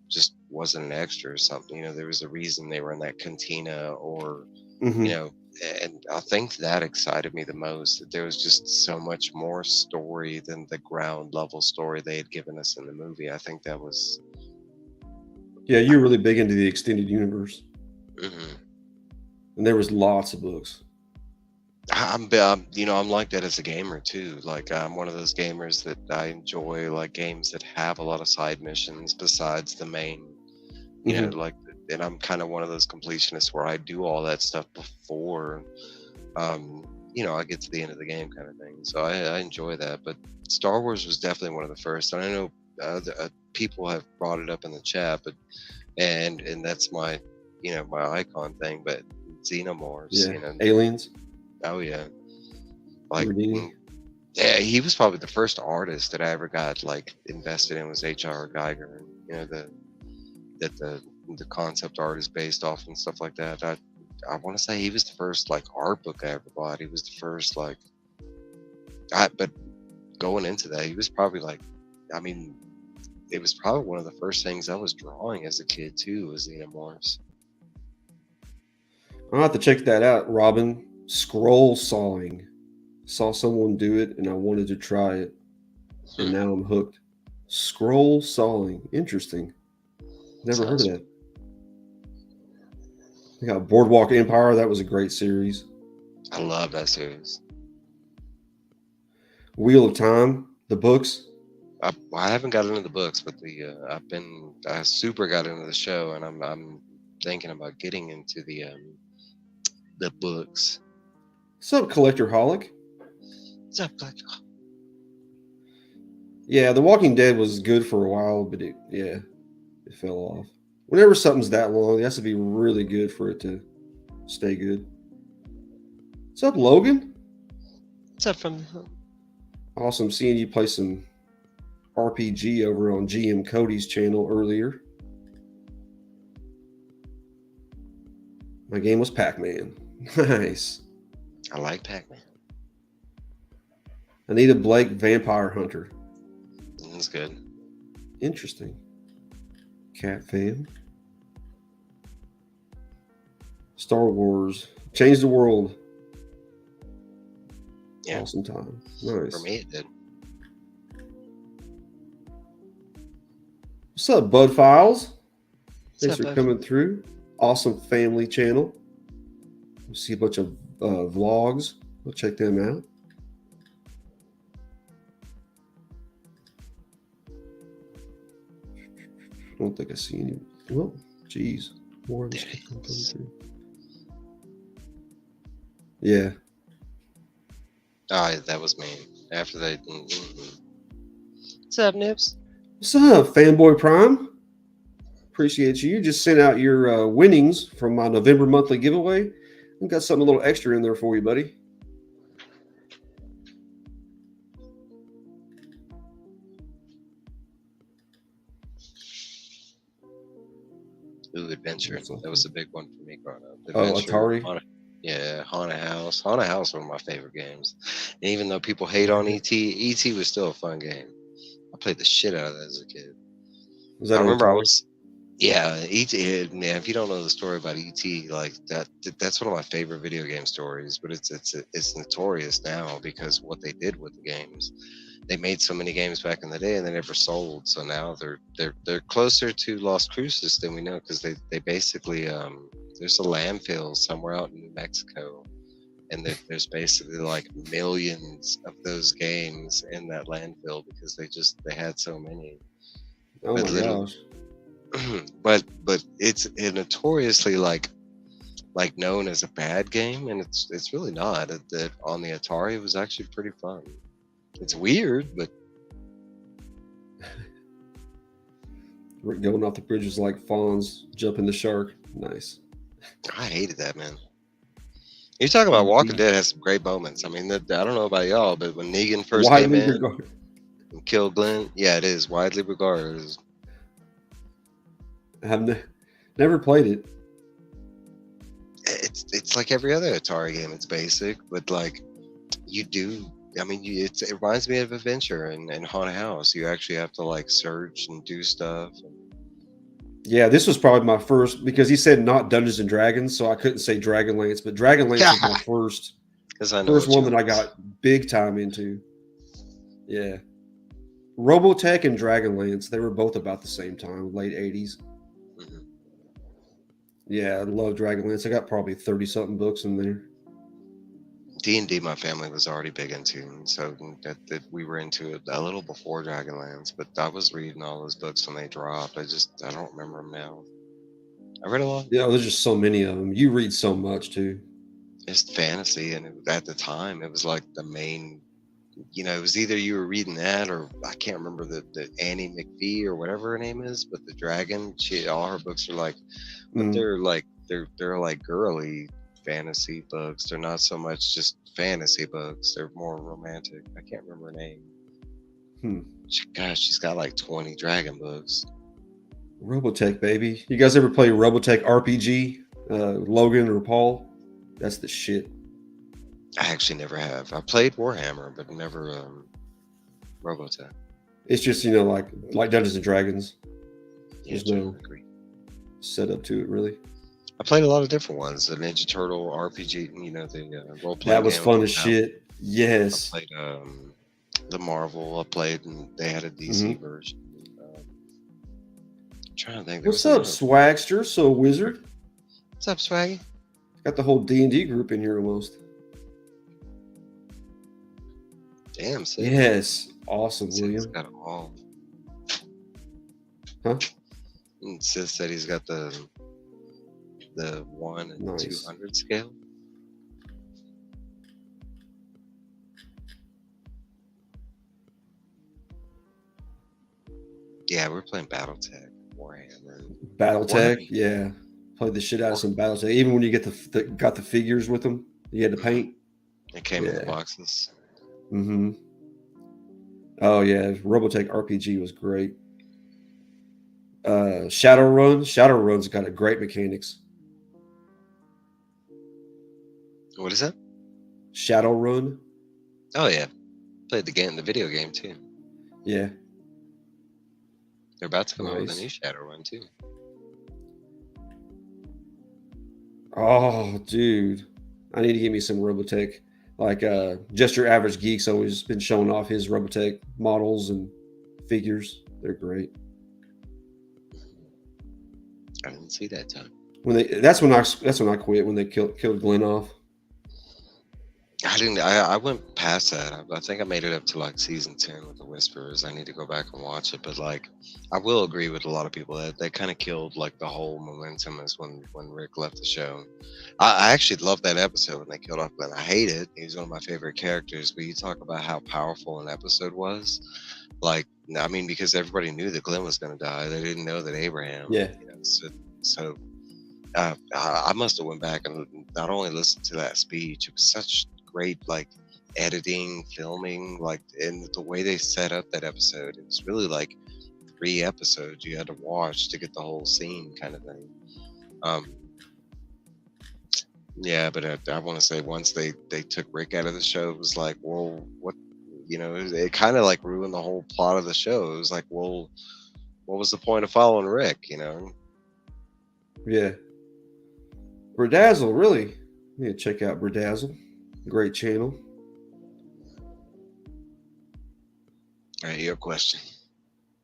Speaker 3: just wasn't an extra or something. You know, there was a reason they were in that cantina, or you
Speaker 2: Hmm.
Speaker 3: know, and I think that excited me the most, that there was just so much more story than the ground level story they had given us in the movie. I think that was.
Speaker 2: Yeah, you're really big into the extended universe,
Speaker 3: Mhm.
Speaker 2: and there was lots of books.
Speaker 3: I'm like that as a gamer too. Like, I'm one of those gamers that I enjoy like games that have a lot of side missions besides the main.
Speaker 2: Hmm.
Speaker 3: Like, and I'm kind of one of those completionists where I do all that stuff before, I get to the end of the game, kind of thing. So I enjoy that. But Star Wars was definitely one of the first. And I know people have brought it up in the chat, but and that's my, my icon thing. But Xenomorphs,
Speaker 2: Yeah, Aliens,
Speaker 3: oh yeah, like.
Speaker 2: Houdini.
Speaker 3: Yeah, he was probably the first artist that I ever got like invested in, was H.R. Geiger. You know, the concept art is based off and stuff like that. I want to say he was the first like art book I ever bought. He was the first like, but going into that, he was probably like, I mean, it was probably one of the first things I was drawing as a kid too, was Xenomorphs.
Speaker 2: I'll have to check that out, Robin. Scroll sawing. Saw someone do it, and I wanted to try it, and
Speaker 3: Hmm.
Speaker 2: now I'm hooked. Scroll sawing. Interesting. Never heard of
Speaker 3: Sounds.
Speaker 2: that. I got Boardwalk Empire. That was a great series.
Speaker 3: I love that series.
Speaker 2: Wheel of Time. The books.
Speaker 3: I haven't got into the books, but I super got into the show, and I'm thinking about getting into the books.
Speaker 2: What's up, Collector Holic?
Speaker 3: What's up, like,
Speaker 2: Yeah, The Walking Dead was good for a while, but it fell off. Whenever something's that long, it has to be really good for it to stay good. What's up, Logan?
Speaker 3: what's up from?
Speaker 2: Awesome seeing you play some RPG over on GM Cody's channel earlier. My game was Pac-Man. Nice.
Speaker 3: I like Pac-Man.
Speaker 2: Anita Blake, Vampire Hunter.
Speaker 3: That's good.
Speaker 2: Interesting. Cat fan. Star Wars. Changed the world.
Speaker 3: Yeah,
Speaker 2: Awesome time.
Speaker 3: for
Speaker 2: Nice.
Speaker 3: me it did.
Speaker 2: What's up, Bud Files?
Speaker 3: What's
Speaker 2: Thanks
Speaker 3: up,
Speaker 2: for
Speaker 3: bud?
Speaker 2: coming through. Awesome family channel. You see a bunch of vlogs. We'll check them out. I don't think I see any. Well, geez. More of this
Speaker 3: There it
Speaker 2: stuff coming
Speaker 3: is.
Speaker 2: through. Yeah.
Speaker 3: That was me. After they. What's up, Nips?
Speaker 2: What's up, Fanboy Prime? Appreciate you. Just sent out your winnings from my November monthly giveaway. I got something a little extra in there for you, buddy.
Speaker 3: Ooh, Adventure.
Speaker 2: What's up?
Speaker 3: That was a big one for me growing up.
Speaker 2: Oh,
Speaker 3: Adventure.
Speaker 2: Atari.
Speaker 3: Yeah, Haunted House. Haunted House, one of my favorite games. And even though people hate on ET, ET was still a fun game. I played the shit out of that as a kid.
Speaker 2: Was that
Speaker 3: I
Speaker 2: on
Speaker 3: remember I
Speaker 2: Atari?
Speaker 3: was, yeah, ET. Man, if you don't know the story about ET, like that's one of my favorite video game stories. But it's notorious now because what they did with the games. They made so many games back in the day and they never sold. So now they're closer to Lost Cruces than we know because they basically there's a landfill somewhere out in New Mexico, and there's basically like millions of those games in that landfill because they had so many.
Speaker 2: Oh
Speaker 3: But
Speaker 2: my
Speaker 3: little,
Speaker 2: gosh.
Speaker 3: but it's notoriously like known as a bad game, and it's really not. That on the Atari it was actually pretty fun. It's weird, but
Speaker 2: Going off the bridges like fawns, jumping the shark. Nice.
Speaker 3: I hated that, man. You're talking about Walking Dead has some great moments. I mean, I don't know about y'all, but when Negan first came
Speaker 2: Widely
Speaker 3: in
Speaker 2: regarded.
Speaker 3: and killed Glenn, yeah, it is widely regarded as.
Speaker 2: I've never played it.
Speaker 3: It's like every other Atari game. It's basic, but like you do. I mean, it reminds me of Adventure and Haunted House. You actually have to like search and do stuff.
Speaker 2: Yeah, this was probably my first because he said not Dungeons and Dragons, so I couldn't say Dragonlance, but Dragonlance was my
Speaker 3: Because I know
Speaker 2: first
Speaker 3: what
Speaker 2: one
Speaker 3: you
Speaker 2: that I got big time into. Yeah. Robotech and Dragonlance, they were both about the same time, late 80s.
Speaker 3: Mhm.
Speaker 2: Yeah, I love Dragonlance. I got probably 30 something books in there.
Speaker 3: D&D my family was already big into, and so that we were into it a little before Dragonlance, but I was reading all those books when they dropped. I don't remember them now. I read a lot.
Speaker 2: Yeah, there's just so many of them. You read so much too.
Speaker 3: It's fantasy, and at the time it was like the main, it was either you were reading that or I can't remember the Annie McPhee or whatever her name is, but the dragon, all her books are like, but
Speaker 2: Mm.
Speaker 3: they're like girly fantasy books. They're not so much just fantasy books. They're more romantic. I can't remember her name. Gosh, she's got like 20 dragon books.
Speaker 2: Robotech, baby. You guys ever play Robotech RPG? Logan or Paul? That's the shit.
Speaker 3: I actually never have. I played Warhammer, but never Robotech.
Speaker 2: It's just, like Dungeons and Dragons.
Speaker 3: Yeah,
Speaker 2: There's no setup to it, really.
Speaker 3: I played a lot of different ones. The Ninja Turtle RPG, the role playing.
Speaker 2: That was fun as shit. Yes.
Speaker 3: I played the Marvel. I played, and they had a DC version. I'm trying to think.
Speaker 2: What's up, Swagster? So Wizard.
Speaker 3: What's up, Swaggy?
Speaker 2: Got the whole D&D group in here almost.
Speaker 3: Damn, Sid.
Speaker 2: Yes. Awesome,
Speaker 3: Sid's
Speaker 2: William.
Speaker 3: got them all.
Speaker 2: Huh?
Speaker 3: And Sid said he's got the 1 and
Speaker 2: Nice.
Speaker 3: 200 scale. Yeah, we're playing BattleTech, Warhammer.
Speaker 2: BattleTech, yeah. Played the shit out of some BattleTech. Even when you get got the figures with them, you had to paint.
Speaker 3: It came in the boxes.
Speaker 2: Mm-hmm. Oh yeah, Robotech RPG was great. Shadowrun's got a great mechanics.
Speaker 3: What is that?
Speaker 2: Shadowrun.
Speaker 3: Oh yeah, played the video game too.
Speaker 2: Yeah.
Speaker 3: They're about to come out with a
Speaker 2: Nice.
Speaker 3: new Shadowrun too.
Speaker 2: Oh, dude, I need to give me some Robotech. Like Just Your Average Geek's always been showing off his Robotech models and figures. They're great.
Speaker 3: I didn't see that time.
Speaker 2: That's when I quit when they killed Glenn off.
Speaker 3: I didn't. I went past that. I think I made it up to like season 10 with the Whisperers. I need to go back and watch it. But like, I will agree with a lot of people that they kind of killed like the whole momentum is when Rick left the show. I actually loved that episode when they killed off Glenn. I hate it. He was one of my favorite characters. But you talk about how powerful an episode was. Like, I mean, because everybody knew that Glenn was going to die. They didn't know that Abraham.
Speaker 2: Yeah.
Speaker 3: So I must have went back and not only listened to that speech. It was such great like editing, filming, like, and the way they set up that episode. It was really like 3 episodes you had to watch to get the whole scene, kind of thing. Yeah, but I want to say once they took Rick out of the show, it was like, well, what, it kind of like ruined the whole plot of the show. It was like, well, what was the point of following Rick?
Speaker 2: Yeah. Berdazzle, really. You need to check out Berdazzle. Great channel.
Speaker 3: All right, your question.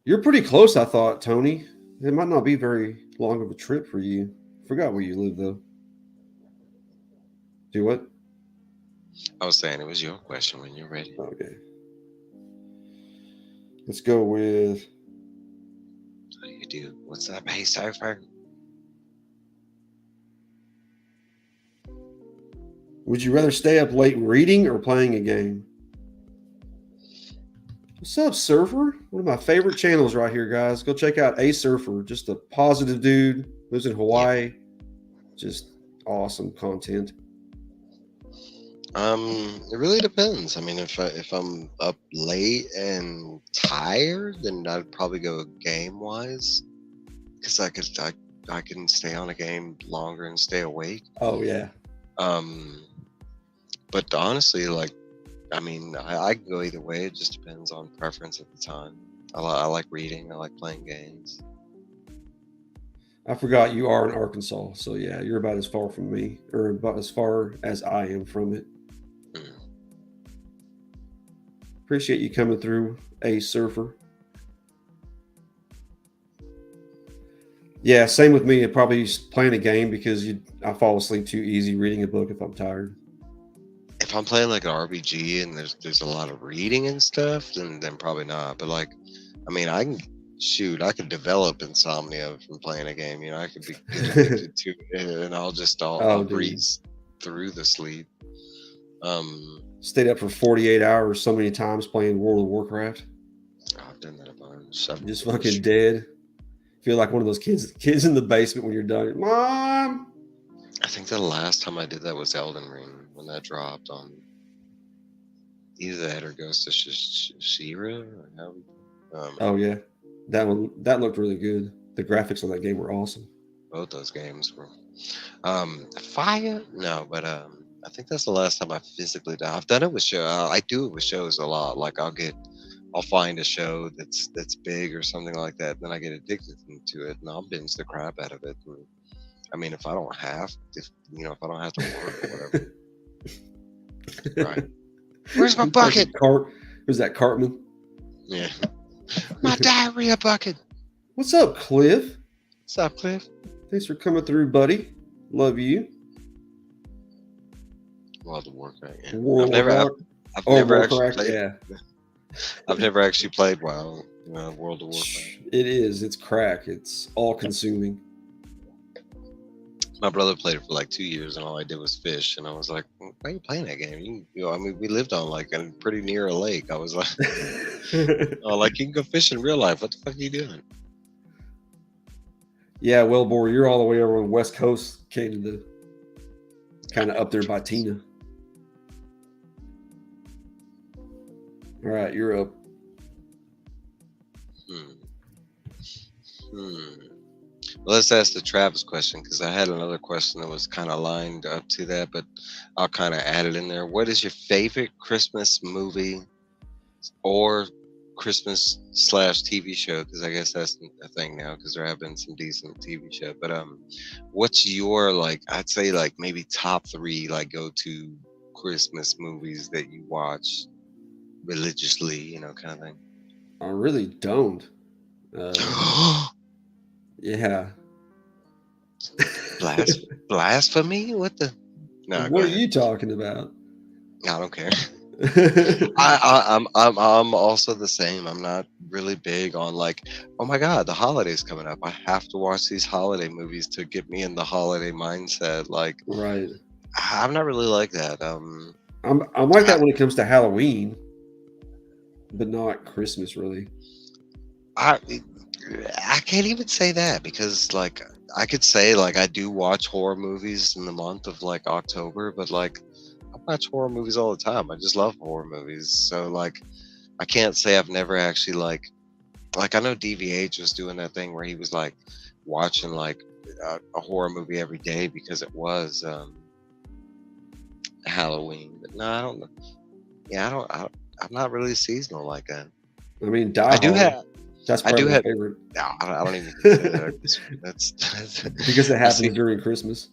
Speaker 2: You're pretty close, I thought, Tony. It might not be very long of a trip for you. Forgot where you live, though. Do what?
Speaker 3: I was saying it was your question when you're ready.
Speaker 2: Okay. Let's go with.
Speaker 3: How you do? What's up, hey surfer?
Speaker 2: Would you rather stay up late reading or playing a game? What's up, Surfer? One of my favorite channels right here, guys. Go check out A Surfer. Just a positive dude. Lives in Hawaii. Just awesome content.
Speaker 3: It really depends. I mean, if I'm up late and tired, then I'd probably go game wise, because I can stay on a game longer and stay awake.
Speaker 2: Oh yeah.
Speaker 3: But honestly, like, I mean, I can go either way. It just depends on preference at the time. I like reading. I like playing games.
Speaker 2: I forgot you are in Arkansas, so yeah, you're about as far from me, or about as far as I am from it. Appreciate you coming through, A Surfer. Yeah, same with me. I'd probably playing a game because I fall asleep too easy reading a book if I'm tired.
Speaker 3: If I'm playing like an RPG and there's a lot of reading and stuff, then probably not. But like, I mean, I can develop insomnia from playing a game. I could get addicted to it, and I'll breeze through the sleep.
Speaker 2: Stayed up for 48 hours so many times playing World of Warcraft.
Speaker 3: I've done that a bunch.
Speaker 2: Just fucking dead. Feel like one of those kids in the basement when you're done. Mom!
Speaker 3: I think the last time I did that was Elden Ring, when that dropped on either that or Ghost of Shira.
Speaker 2: Oh yeah, that looked really good. The graphics on that game were awesome.
Speaker 3: Both those games were fire. No, but I think that's the last time I physically done. I've done it with shows. I do it with shows a lot. Like I'll find a show that's big or something like that, then I get addicted to it, and I'll binge the crap out of it. And, I mean, if I don't have to work or whatever. Right. Where's my bucket?
Speaker 2: Where's that Cartman?
Speaker 3: Yeah. My diarrhea bucket.
Speaker 2: What's up, Cliff?
Speaker 3: What's up, Cliff?
Speaker 2: Thanks for coming through, buddy. Love you.
Speaker 3: World of Warcraft. Yeah. I've never actually played WoW. World of Warcraft.
Speaker 2: It is. It's crack. It's all consuming.
Speaker 3: My brother played it for like 2 years, and all I did was fish. And I was like, "Why are you playing that game? I mean, we lived on like pretty near a lake." I was like, "Like you can go fish in real life. What the fuck are you doing?"
Speaker 2: Yeah, Wellbore, you're all the way over on the West Coast, Canada, kind of up there by Tina. All right, you're up.
Speaker 3: Well, let's ask the Travis question, because I had another question that was kind of lined up to that, but I'll kind of add it in there. What is your favorite Christmas movie or Christmas / TV show? Because I guess that's a thing now, because there have been some decent TV show. But what's your, like, I'd say like maybe top 3 like go-to Christmas movies that you watch religiously, kind of thing?
Speaker 2: I really don't. Yeah.
Speaker 3: Blasphemy? What the? No.
Speaker 2: What are you talking about?
Speaker 3: I don't care. I'm also the same. I'm not really big on like, oh my god, the holiday's coming up, I have to watch these holiday movies to get me in the holiday mindset. Like,
Speaker 2: right.
Speaker 3: I'm not really like that.
Speaker 2: I'm like that when it comes to Halloween, but not Christmas, really.
Speaker 3: I can't even say that, because like I could say like I do watch horror movies in the month of like October, but like I watch horror movies all the time. I just love horror movies. So like I can't say I've never actually like like I know DVH was doing that thing where he was like watching like a horror movie every day because it was Halloween. But no, I don't know. Yeah, I'm not really seasonal like that.
Speaker 2: I mean, Die
Speaker 3: I do
Speaker 2: Hard.
Speaker 3: have.
Speaker 2: That's
Speaker 3: I do
Speaker 2: probably my
Speaker 3: have.
Speaker 2: favorite
Speaker 3: No, I don't even consider that. That's
Speaker 2: because it happens
Speaker 3: see,
Speaker 2: during Christmas.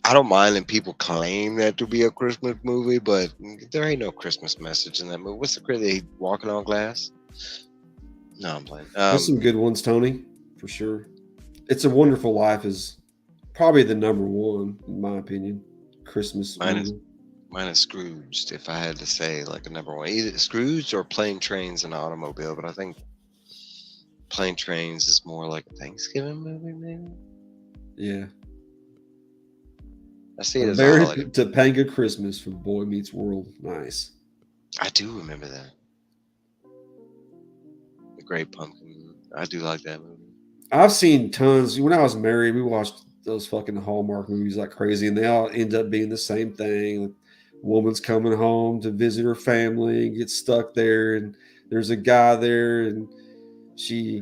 Speaker 3: I don't mind when people claim that to be a Christmas movie, but there ain't no Christmas message in that movie. What's the credit? They walking on glass? No, I'm playing.
Speaker 2: There's some good ones, Tony, for sure. It's a Wonderful Life is probably the number one, in my opinion, Christmas
Speaker 3: Mine is
Speaker 2: movie.
Speaker 3: mine is Scrooged. If I had to say like a number one, either Scrooged or Plane, Trains, and Automobile. But I think Plane, Trains is more like a Thanksgiving movie, maybe.
Speaker 2: Yeah.
Speaker 3: I see
Speaker 2: A
Speaker 3: it as a
Speaker 2: Very
Speaker 3: holiday.
Speaker 2: Topanga Christmas from Boy Meets World. Nice.
Speaker 3: I do remember that. The Great Pumpkin. I do like that movie.
Speaker 2: I've seen tons. When I was married, we watched those fucking Hallmark movies like crazy, and they all end up being the same thing. Woman's coming home to visit her family and gets stuck there, and there's a guy there, and she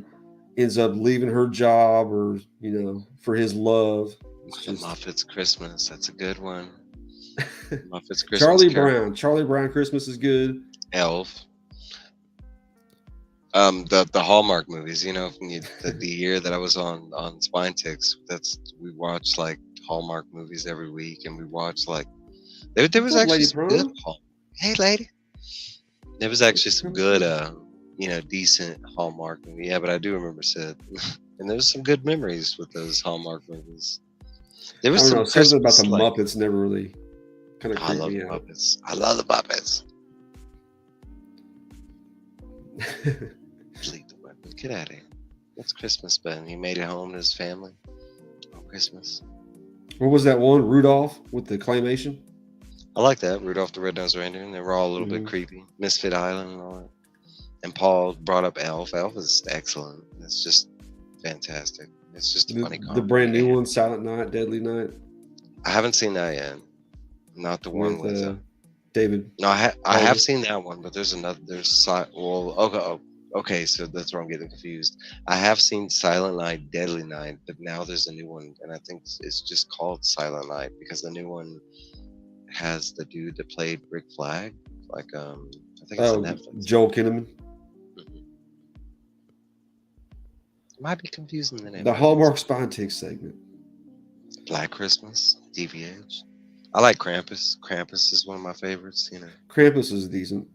Speaker 2: ends up leaving her job or for his love. It's
Speaker 3: The
Speaker 2: just
Speaker 3: Muppets Christmas. That's a good one. Muppets Christmas
Speaker 2: Charlie
Speaker 3: Carol.
Speaker 2: Brown. Charlie Brown Christmas is good.
Speaker 3: Elf. The Hallmark movies, from the year that I was on Spine Ticks, we watched like Hallmark movies every week, and we watched like there was
Speaker 2: What's up,
Speaker 3: actually
Speaker 2: Lady
Speaker 3: some good
Speaker 2: Prom?
Speaker 3: Hey lady. There was actually some good decent Hallmark movie. Yeah, but I do remember Sid. And there was some good memories with those Hallmark movies. There
Speaker 2: I
Speaker 3: was
Speaker 2: don't
Speaker 3: some
Speaker 2: know. Something about
Speaker 3: Christmas
Speaker 2: the
Speaker 3: like
Speaker 2: Muppets never really kind of
Speaker 3: I
Speaker 2: creeped
Speaker 3: love
Speaker 2: me
Speaker 3: the
Speaker 2: out.
Speaker 3: Muppets. I love the Muppets. Delete the weapon. Get out of here. It's Christmas, Ben. He made it home to his family on Christmas.
Speaker 2: What was that one? Rudolph with the claymation?
Speaker 3: I like that. Rudolph the Red-Nosed Reindeer. And they were all a little bit creepy. Misfit Island and all that. And Paul brought up Elf. Elf is excellent. It's just fantastic. It's just a funny
Speaker 2: The brand new
Speaker 3: comedy.
Speaker 2: one, Silent Night, Deadly Night,
Speaker 3: I haven't seen that yet. Not the one
Speaker 2: with
Speaker 3: with
Speaker 2: David.
Speaker 3: no, I
Speaker 2: Harbour.
Speaker 3: have seen that one, but there's another. Okay, so that's where I'm getting confused. I have seen Silent Night, Deadly Night, but now there's a new one, and I think it's just called Silent Night because the new one has the dude that played Rick Flag. Like I think it's a Netflix.
Speaker 2: Joel Kinnaman.
Speaker 3: Mhm. Might be confusing the name.
Speaker 2: The Hallmark Spine Tick segment.
Speaker 3: Black Christmas, DVH. I like Krampus. Krampus is one of my favorites.
Speaker 2: Krampus is decent.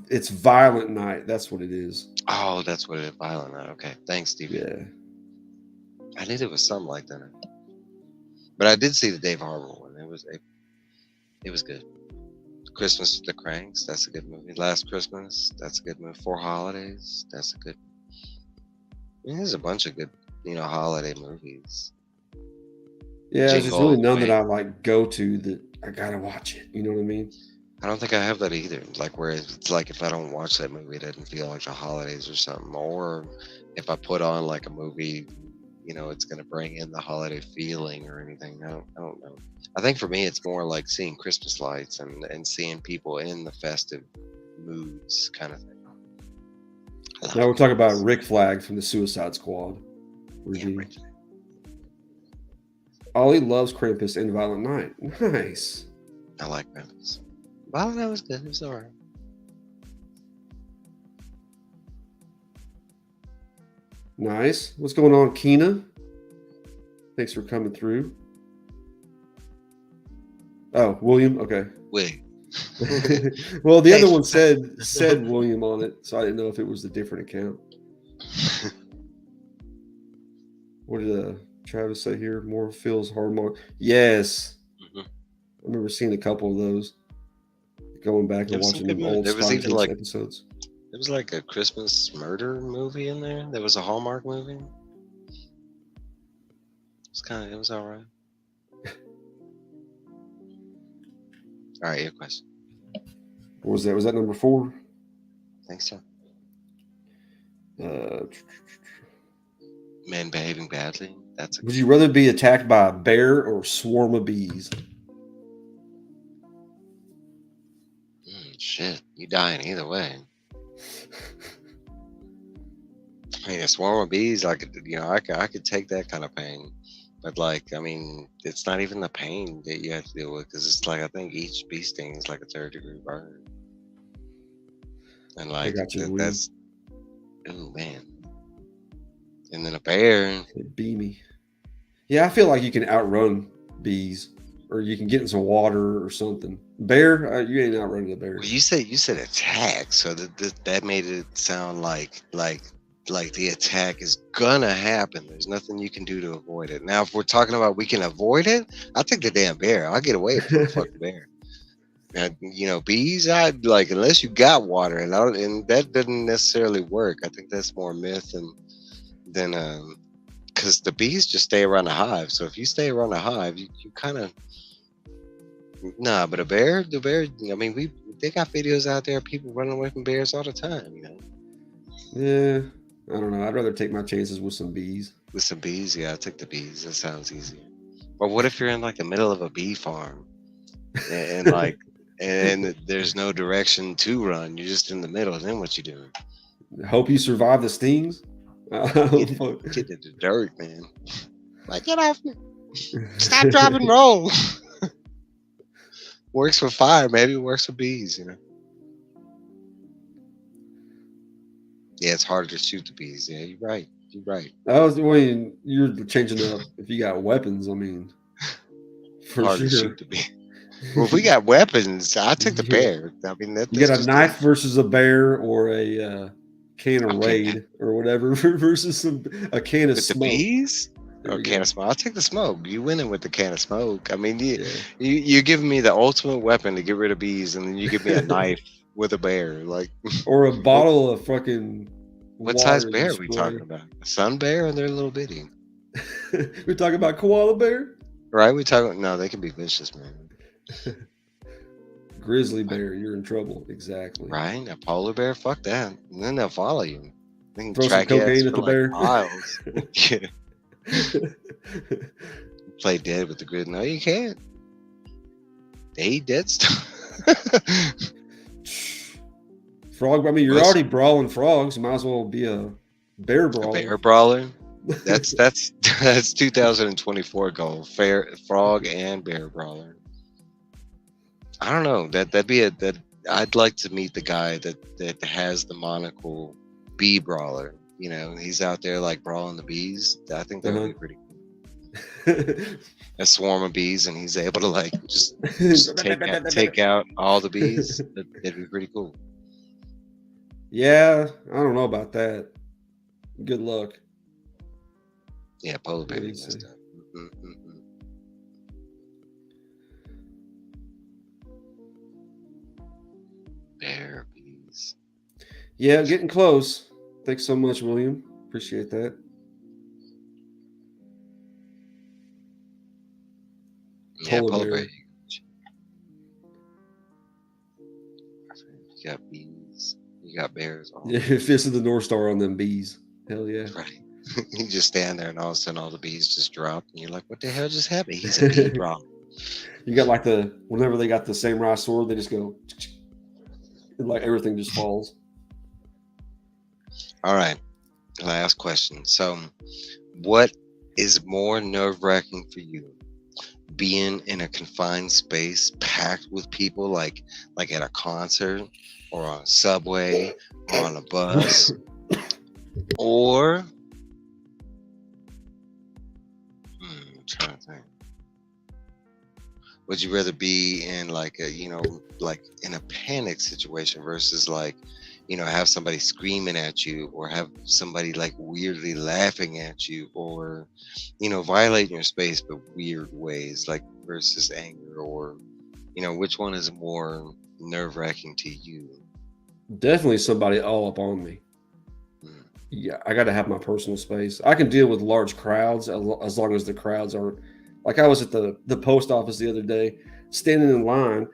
Speaker 2: It's Violent Night. That's what it is.
Speaker 3: Oh, that's what it is. Violent Night. Okay, thanks, Steve.
Speaker 2: Yeah.
Speaker 3: I knew there was something like that. But I did see the Dave Harbour one. It was good. Christmas with the Cranks. That's a good movie. Last Christmas. That's a good movie. Four Holidays. That's a good. There's a bunch of good, holiday movies.
Speaker 2: Yeah, there's
Speaker 3: Jingle
Speaker 2: really
Speaker 3: All the
Speaker 2: none that
Speaker 3: Way.
Speaker 2: I like go to that I gotta watch it. You know what I mean?
Speaker 3: I don't think I have that either. Like where it's like if I don't watch that movie, it doesn't feel like the holidays or something. Or if I put on like a movie, it's gonna bring in the holiday feeling or anything. I don't know. I think for me, it's more like seeing Christmas lights and seeing people in the festive moods, kind of thing.
Speaker 2: Now we're talking about Rick Flag from the Suicide Squad. Ollie loves Krampus and Violent Night. Nice.
Speaker 3: I like Krampus. Violent Night was good. It was alright.
Speaker 2: Nice. What's going on, Keena? Thanks for coming through. Oh, William. Okay.
Speaker 3: Wait.
Speaker 2: Well, the other one said William on it, so I didn't know if it was a different account. What did Travis say here? More Phil's Hardmark. Yes.
Speaker 3: Mhm.
Speaker 2: I remember seeing a couple of those. Going back and watching the old
Speaker 3: There was even
Speaker 2: Spine
Speaker 3: like
Speaker 2: episodes.
Speaker 3: there was like a Christmas murder movie in there. There was a Hallmark movie. It was alright. All right, your question.
Speaker 2: What was that? Was that number 4?
Speaker 3: Thanks, John.
Speaker 2: Uh,
Speaker 3: Men behaving badly. That's a
Speaker 2: would you rather be attacked by a bear or a swarm of bees?
Speaker 3: shit. You dying either way. I mean, a swarm of bees, I could, I could take that kind of pain. But like, I mean, it's not even the pain that you have to deal with because it's like I think each bee sting is like a 3rd-degree burn, and
Speaker 2: They
Speaker 3: like
Speaker 2: got you weird.
Speaker 3: that's oh man. And then a bear,
Speaker 2: It bee me. Yeah, I feel like you can outrun bees, or you can get in some water or something. Bear, you ain't outrunning a bear.
Speaker 3: well, you said attack, so that made it sound like the attack is gonna happen. There's nothing you can do to avoid it. Now, if we're talking about we can avoid it, I'll take the damn bear. I'll get away from the fucking bear. And, bees, I'd like unless you got water, and that doesn't necessarily work. I think that's more myth than because the bees just stay around the hive. So if you stay around the hive, you kind of nah. But the bear. I mean, they got videos out there of people running away from bears all the time.
Speaker 2: Yeah, I don't know. I'd rather take my chances with some bees.
Speaker 3: With some bees, yeah, I'll take the bees. That sounds easier. But what if you're in like the middle of a bee farm and like and there's no direction to run? You're just in the middle. Then what you doing?
Speaker 2: Hope you survive the stings.
Speaker 3: Get in the dirt, man. Like, get off me. Stop, drop, and roll. Works for fire, maybe it works for bees, Yeah, it's harder to shoot the bees. Yeah, you're right. You're right.
Speaker 2: You're changing up. If you got weapons, I mean, for
Speaker 3: Hard
Speaker 2: sure.
Speaker 3: to shoot the bee. Well, if we got weapons, I take the bear. I mean,
Speaker 2: you got a knife versus a bear, or a can of Raid or whatever versus a can of
Speaker 3: with
Speaker 2: smoke.
Speaker 3: The bees? Or can of smoke. I'll take the smoke. You winning with the can of smoke. I mean, you're giving me the ultimate weapon to get rid of bees, and then you give me a knife with a bear, like
Speaker 2: or a bottle of fucking.
Speaker 3: What size bear are we talking about? A sun bear, and they're little bitty.
Speaker 2: We're talking about koala bear,
Speaker 3: right? No, they can be vicious, man.
Speaker 2: Grizzly bear, you're in trouble. Exactly.
Speaker 3: Right? A polar bear, fuck that. And then they'll follow you. They can
Speaker 2: throw some cocaine at the bear.
Speaker 3: Miles. Yeah. Play dead with the grid. No, you can't. They eat dead stuff.
Speaker 2: Frog. I mean, you're already brawling frogs. You might as well be a bear brawler.
Speaker 3: A bear brawler. That's 2024 goal. Frog and bear brawler. I don't know. That'd be that. I'd like to meet the guy that has the monocle bee brawler. He's out there like brawling the bees. I think that would be pretty cool. A swarm of bees, and he's able to like just take out all the bees. That'd be pretty cool.
Speaker 2: Yeah, I don't know about that. Good luck.
Speaker 3: Yeah, polar bear messed up. Bear bees.
Speaker 2: Yeah, getting close. Thanks so much, William. Appreciate that.
Speaker 3: Yeah, polar bear. You got bees. You got bears.
Speaker 2: Yeah, fist of the North Star on them bees. Hell yeah.
Speaker 3: Right. You just stand there, and all of a sudden, all the bees just drop, and you're like, "What the hell just happened?" He's a bee drop.
Speaker 2: You got like whenever they got the samurai sword, they just go, and like everything just falls.
Speaker 3: All right, last question. So, what is more nerve-wracking for you? Being in a confined space packed with people, like at a concert, or on a subway, or on a bus, or I'm trying to think. Would you rather be in like in a panic situation versus have somebody screaming at you, or have somebody like weirdly laughing at you, or violating your space but weird ways, like versus anger, or which one is more nerve-wracking to you?
Speaker 2: Definitely somebody all up on me. Yeah, I got to have my personal space. I can deal with large crowds as long as the crowds aren't. Like I was at the post office the other day, standing in line,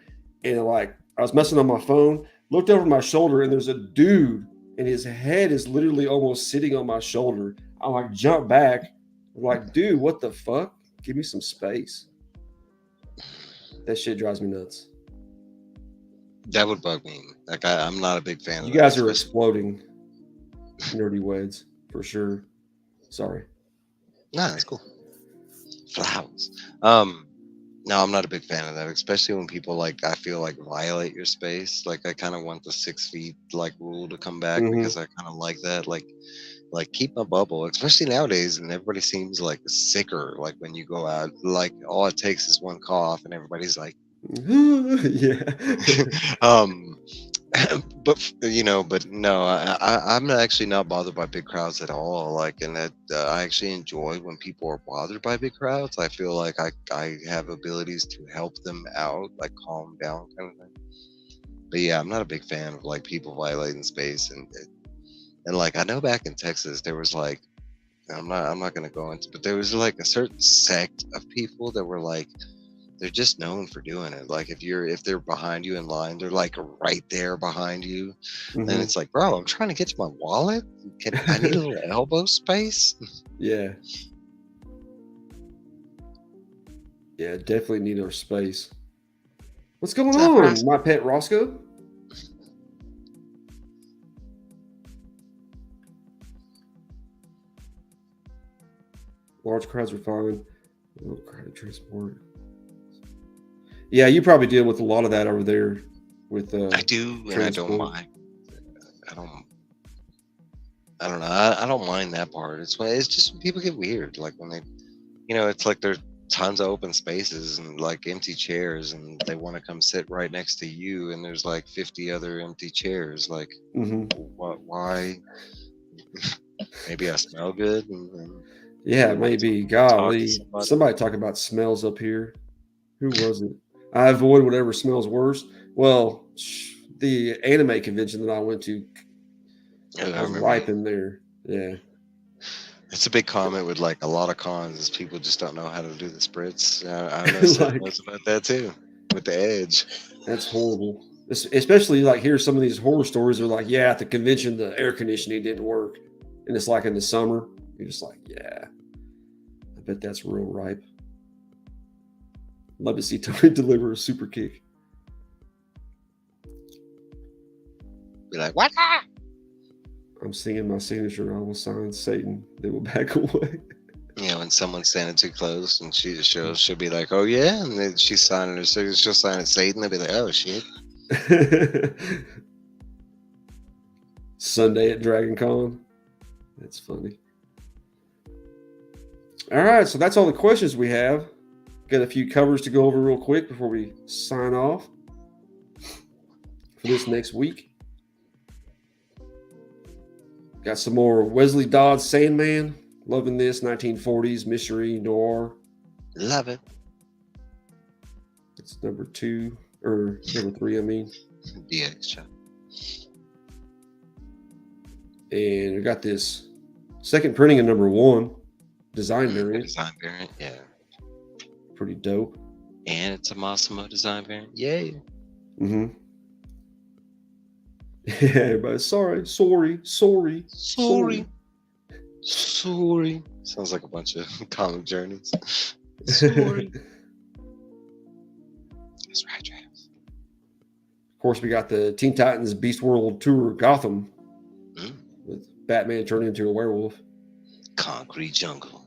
Speaker 2: and like I was messing on my phone, looked over my shoulder, and there's a dude, and his head is literally almost sitting on my shoulder. I like jump back, I'm like, dude, what the fuck? Give me some space. That shit drives me nuts.
Speaker 3: That would bug me. Like I'm not a big fan.
Speaker 2: You guys are exploding, nerdy weds. for sure. Sorry.
Speaker 3: Nah, that's cool. Flowers. No, I'm not a big fan of that, especially when people like I feel like violate your space. Like I kind of want the 6 feet like rule to come back
Speaker 2: Hmm.
Speaker 3: because I kind of like that. Like keep my bubble, especially nowadays, and everybody seems like sicker. Like when you go out, like all it takes is one cough, and everybody's like,
Speaker 2: Yeah.
Speaker 3: um, but no, I'm actually not bothered by big crowds at all. Like, and that I actually enjoy when people are bothered by big crowds. I feel like I have abilities to help them out, like calm down kind of thing. But yeah, I'm not a big fan of like people violating space and like I know back in Texas there was like I'm not gonna go into, but there was like a certain sect of people that were like they're just known for doing it. Like if they're behind you in line, they're like right there behind you. And
Speaker 2: Hmm.
Speaker 3: it's like, bro, I'm trying to get to my wallet. I need a little elbow space?
Speaker 2: Yeah. Yeah, definitely need our space. What's going
Speaker 3: What's up,
Speaker 2: on,
Speaker 3: Roscoe?
Speaker 2: my pet Roscoe? Large crowds are fine. Oh, crowded transport. Yeah, you probably deal with a lot of that over there with
Speaker 3: I do, and I don't
Speaker 2: transport.
Speaker 3: mind. I don't. I don't know. I don't mind that part. It's just when people get weird. Like when it's like there's tons of open spaces and like empty chairs, and they want to come sit right next to you, and there's like 50 other empty chairs. Like,
Speaker 2: Hmm.
Speaker 3: what? Why? Maybe I smell good, and
Speaker 2: Yeah,
Speaker 3: want to
Speaker 2: maybe.
Speaker 3: talk to
Speaker 2: Golly,
Speaker 3: somebody.
Speaker 2: somebody talk about smells up here. Who was it? I avoid whatever smells worse. Well, the anime convention that I went to,
Speaker 3: Yeah,
Speaker 2: I
Speaker 3: I
Speaker 2: was
Speaker 3: remember
Speaker 2: ripe in there. Yeah.
Speaker 3: it's a big comment with like a lot of cons is people just don't know how to do the spritz. I know Seth
Speaker 2: Like,
Speaker 3: knows about that too with the edge.
Speaker 2: that's horrible. Especially like hear some of these horror stories are like, yeah, at the convention the air conditioning didn't work, and it's like in the summer. You're just like, yeah, I bet that's real ripe. Love to see Tony deliver a super kick.
Speaker 3: Be like, what?
Speaker 2: I'm singing my signature. I will sign Satan. They will back away.
Speaker 3: When someone's standing too close and she just shows, she'll be like, "Oh yeah," and then she's signing her signature. She'll sign it Satan. They'll be like, "Oh shit."
Speaker 2: Sunday at Dragon Con. That's funny. All right, so that's all the questions we have. Got a few covers to go over real quick before we sign off for this next week. Got some more Wesley Dodds Sandman. Loving this 1940s mystery noir.
Speaker 3: Love it.
Speaker 2: It's number 2 or number 3, I mean.
Speaker 3: DX shot.
Speaker 2: And we got this second printing of number 1 design
Speaker 3: The
Speaker 2: variant.
Speaker 3: design variant, yeah.
Speaker 2: Pretty dope.
Speaker 3: And it's a Massimo design variant. Yay.
Speaker 2: Mm-hmm. Yeah, everybody. Sorry.
Speaker 3: Sorry. Sounds like a bunch of comic journeys. Sorry. That's right, Travis.
Speaker 2: Of course, we got the Teen Titans Beast World Tour Gotham with Batman turning into a werewolf.
Speaker 3: Concrete jungle.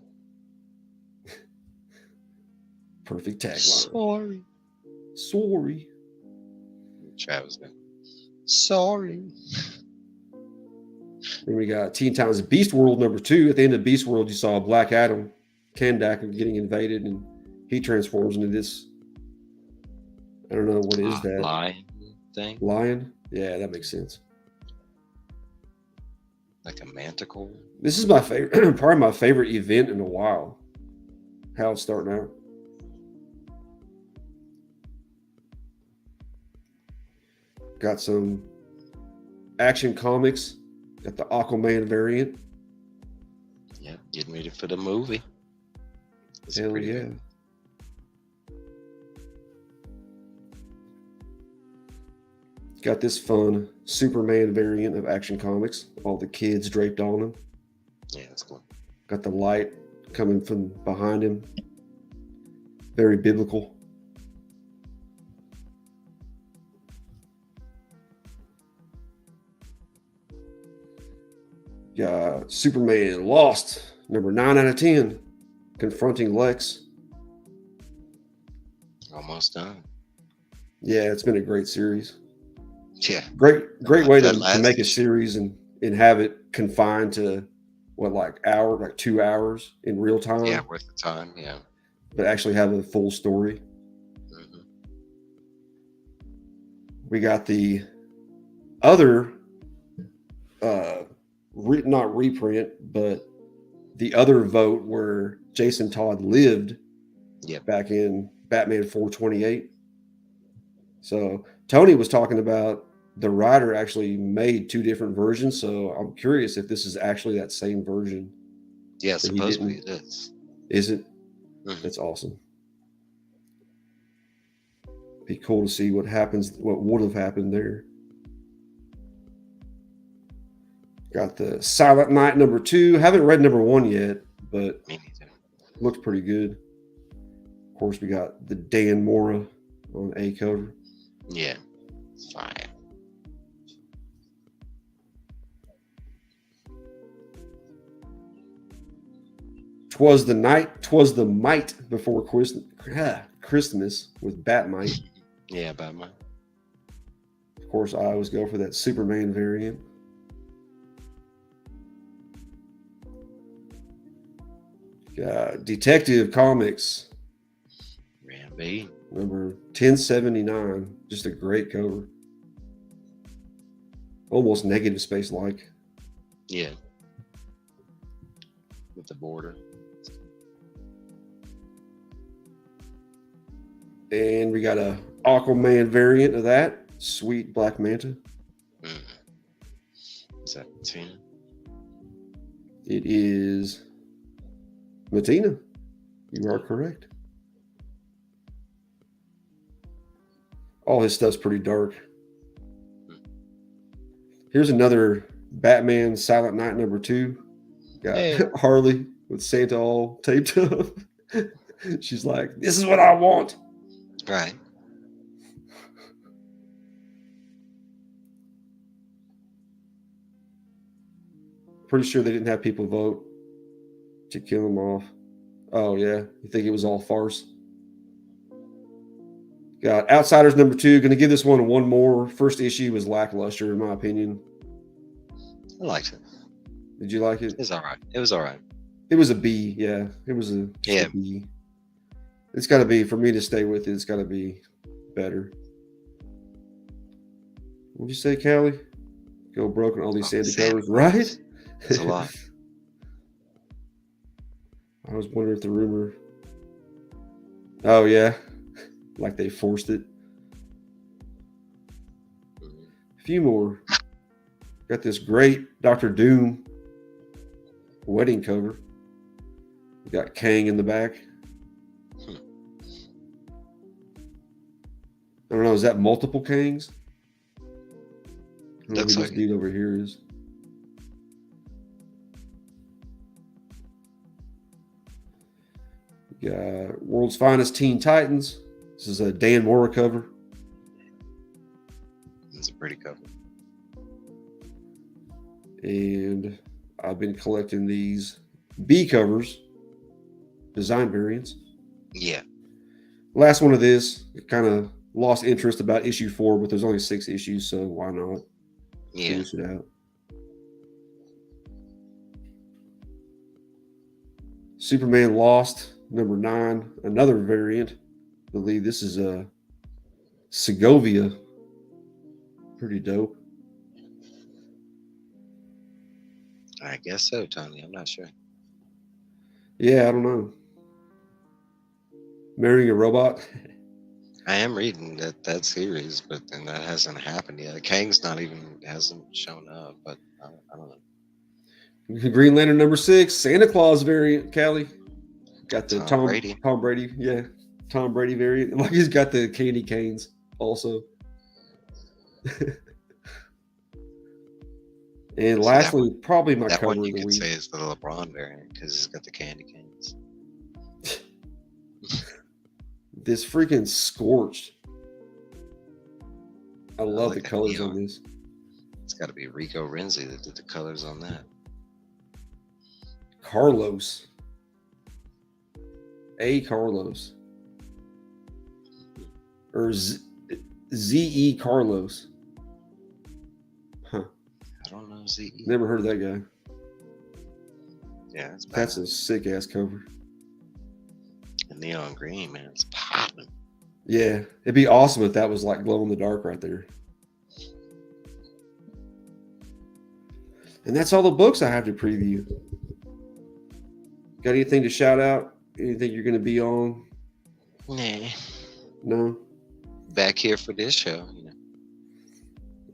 Speaker 2: Perfect tagline. Sorry.
Speaker 3: Travis. Sorry.
Speaker 2: Then we got Teen Titans Beast World number 2. At the end of Beast World, you saw Black Adam, Kandak getting invaded, and he transforms into this. I don't know what is that.
Speaker 3: Lion thing?
Speaker 2: Lion? Yeah, that makes sense.
Speaker 3: Like a manticore?
Speaker 2: This is my favorite, probably my favorite event in a while. How it's starting out. Got some Action Comics. Got the Aquaman variant.
Speaker 3: Yeah, getting ready for the movie. It's
Speaker 2: Hell
Speaker 3: pretty
Speaker 2: yeah.
Speaker 3: good.
Speaker 2: Got this fun Superman variant of Action Comics. All the kids draped on him.
Speaker 3: Yeah, it's cool.
Speaker 2: Got the light coming from behind him. Very biblical. Got Superman Lost, number 9 out of 10, confronting Lex.
Speaker 3: Almost done.
Speaker 2: Yeah, it's been a great series.
Speaker 3: Yeah.
Speaker 2: Great way
Speaker 3: That
Speaker 2: to
Speaker 3: last
Speaker 2: make a
Speaker 3: issue.
Speaker 2: series and have it confined to what, like 2 hours in real time.
Speaker 3: Yeah, worth the time. Yeah.
Speaker 2: But actually have a full story.
Speaker 3: Mhm.
Speaker 2: We got the other, not reprint, but the other vote where Jason Todd lived
Speaker 3: Yep.
Speaker 2: back in Batman 428. So Tony was talking about the writer actually made 2 different versions. So I'm curious if this is actually that same version.
Speaker 3: Yeah,
Speaker 2: that he
Speaker 3: supposedly
Speaker 2: didn't.
Speaker 3: it is.
Speaker 2: Is it?
Speaker 3: Mhm.
Speaker 2: That's awesome. Be cool to see what happens, what would have happened there. Got the Silent Night number 2. Haven't read number 1 yet, but
Speaker 3: Me neither.
Speaker 2: looks pretty good. Of course, we got the Dan Mora on A cover.
Speaker 3: Yeah. It's fine.
Speaker 2: Twas the night, twas the might before Christmas with Batmite.
Speaker 3: Yeah, Batman.
Speaker 2: Of course, I always go for that Superman variant. Detective Comics
Speaker 3: Ramby.
Speaker 2: number 1079. Just a great cover. Almost negative space like.
Speaker 3: Yeah. With the border.
Speaker 2: And we got a Aquaman variant of that. Sweet Black Manta.
Speaker 3: Mm. Is that 10?
Speaker 2: It is Matina. You are correct. All his stuff's pretty dark. Here's another Batman Silent Night number 2. Got
Speaker 3: Hey.
Speaker 2: Harley with Santa all taped up. She's like, "This is what I want."
Speaker 3: Right.
Speaker 2: Pretty sure they didn't have people vote to kill him off. Oh yeah, you think it was all farce? Got Outsiders number 2. Going to give this one more. First issue was lackluster in my opinion.
Speaker 3: I liked it.
Speaker 2: Did you like it?
Speaker 3: It was all right. It was all right.
Speaker 2: It was a B. Yeah, it was a B. It's got to be, for me to stay with it, it's got to be better. What'd you say, Callie? Go broke on all these Santa covers, right?
Speaker 3: It's a lot.
Speaker 2: I was wondering if the rumor. Oh yeah, like they forced it. A few more. Got this great Dr. Doom wedding cover. We got Kang in the back. I don't know. Is that multiple Kangs? I don't know
Speaker 3: Looks
Speaker 2: who
Speaker 3: like
Speaker 2: this dude over here is. We got World's Finest Teen Titans. This is a Dan Mora cover.
Speaker 3: It's a pretty cover.
Speaker 2: And I've been collecting these B covers, design variants.
Speaker 3: Yeah.
Speaker 2: Last one of this, kind of lost interest about issue 4, but there's only 6 issues, so why not
Speaker 3: Yeah.
Speaker 2: finish it out? Superman Lost, number 9, another variant. I believe this is a Segovia. Pretty dope.
Speaker 3: I guess so, Tony. I'm not sure.
Speaker 2: Yeah, I don't know. Marrying a robot.
Speaker 3: I am reading that series, but then that hasn't happened yet. Kang's hasn't shown up, but I don't know.
Speaker 2: Green Lantern number 6, Santa Claus variant, Callie. Got the Tom Brady, yeah. Tom Brady variant. Like he's got the candy canes also. And lastly, probably my
Speaker 3: that
Speaker 2: cover
Speaker 3: one
Speaker 2: of
Speaker 3: you
Speaker 2: the
Speaker 3: could
Speaker 2: week.
Speaker 3: say is the LeBron variant because it's got the candy canes.
Speaker 2: This freaking Scorched. I love
Speaker 3: like
Speaker 2: the
Speaker 3: that
Speaker 2: colors
Speaker 3: neon.
Speaker 2: on this.
Speaker 3: It's got to be Rico Renzi that did the colors on that.
Speaker 2: Carlos. A Carlos. Or Z.E. Carlos. Huh.
Speaker 3: I don't know Z.
Speaker 2: Never heard of that guy.
Speaker 3: Yeah, it's bad.
Speaker 2: That's a sick ass cover.
Speaker 3: The neon green, man, it's popping.
Speaker 2: Yeah, it'd be awesome if that was like glow in the dark right there. And that's all the books I have to preview. Got anything to shout out? Anything you're going to be on?
Speaker 3: Nah.
Speaker 2: No?
Speaker 3: Back here for this show. You know.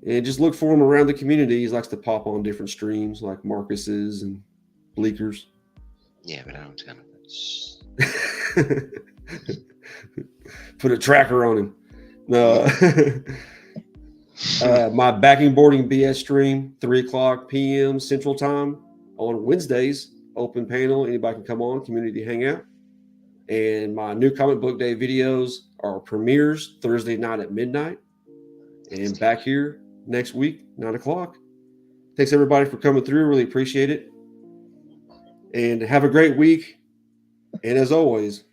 Speaker 2: And just look for him around the community. He likes to pop on different streams like Marcus's and Bleakers.
Speaker 3: Yeah, but I don't tell him.
Speaker 2: Put a tracker on him. No. My backing boarding BS stream, 3:00 p.m. Central Time on Wednesdays. Open panel. Anybody can come on. Community hangout. And my new comic book day videos are premieres Thursday night at midnight. And back here next week, 9:00. Thanks everybody for coming through. Really appreciate it. And have a great week. And as always,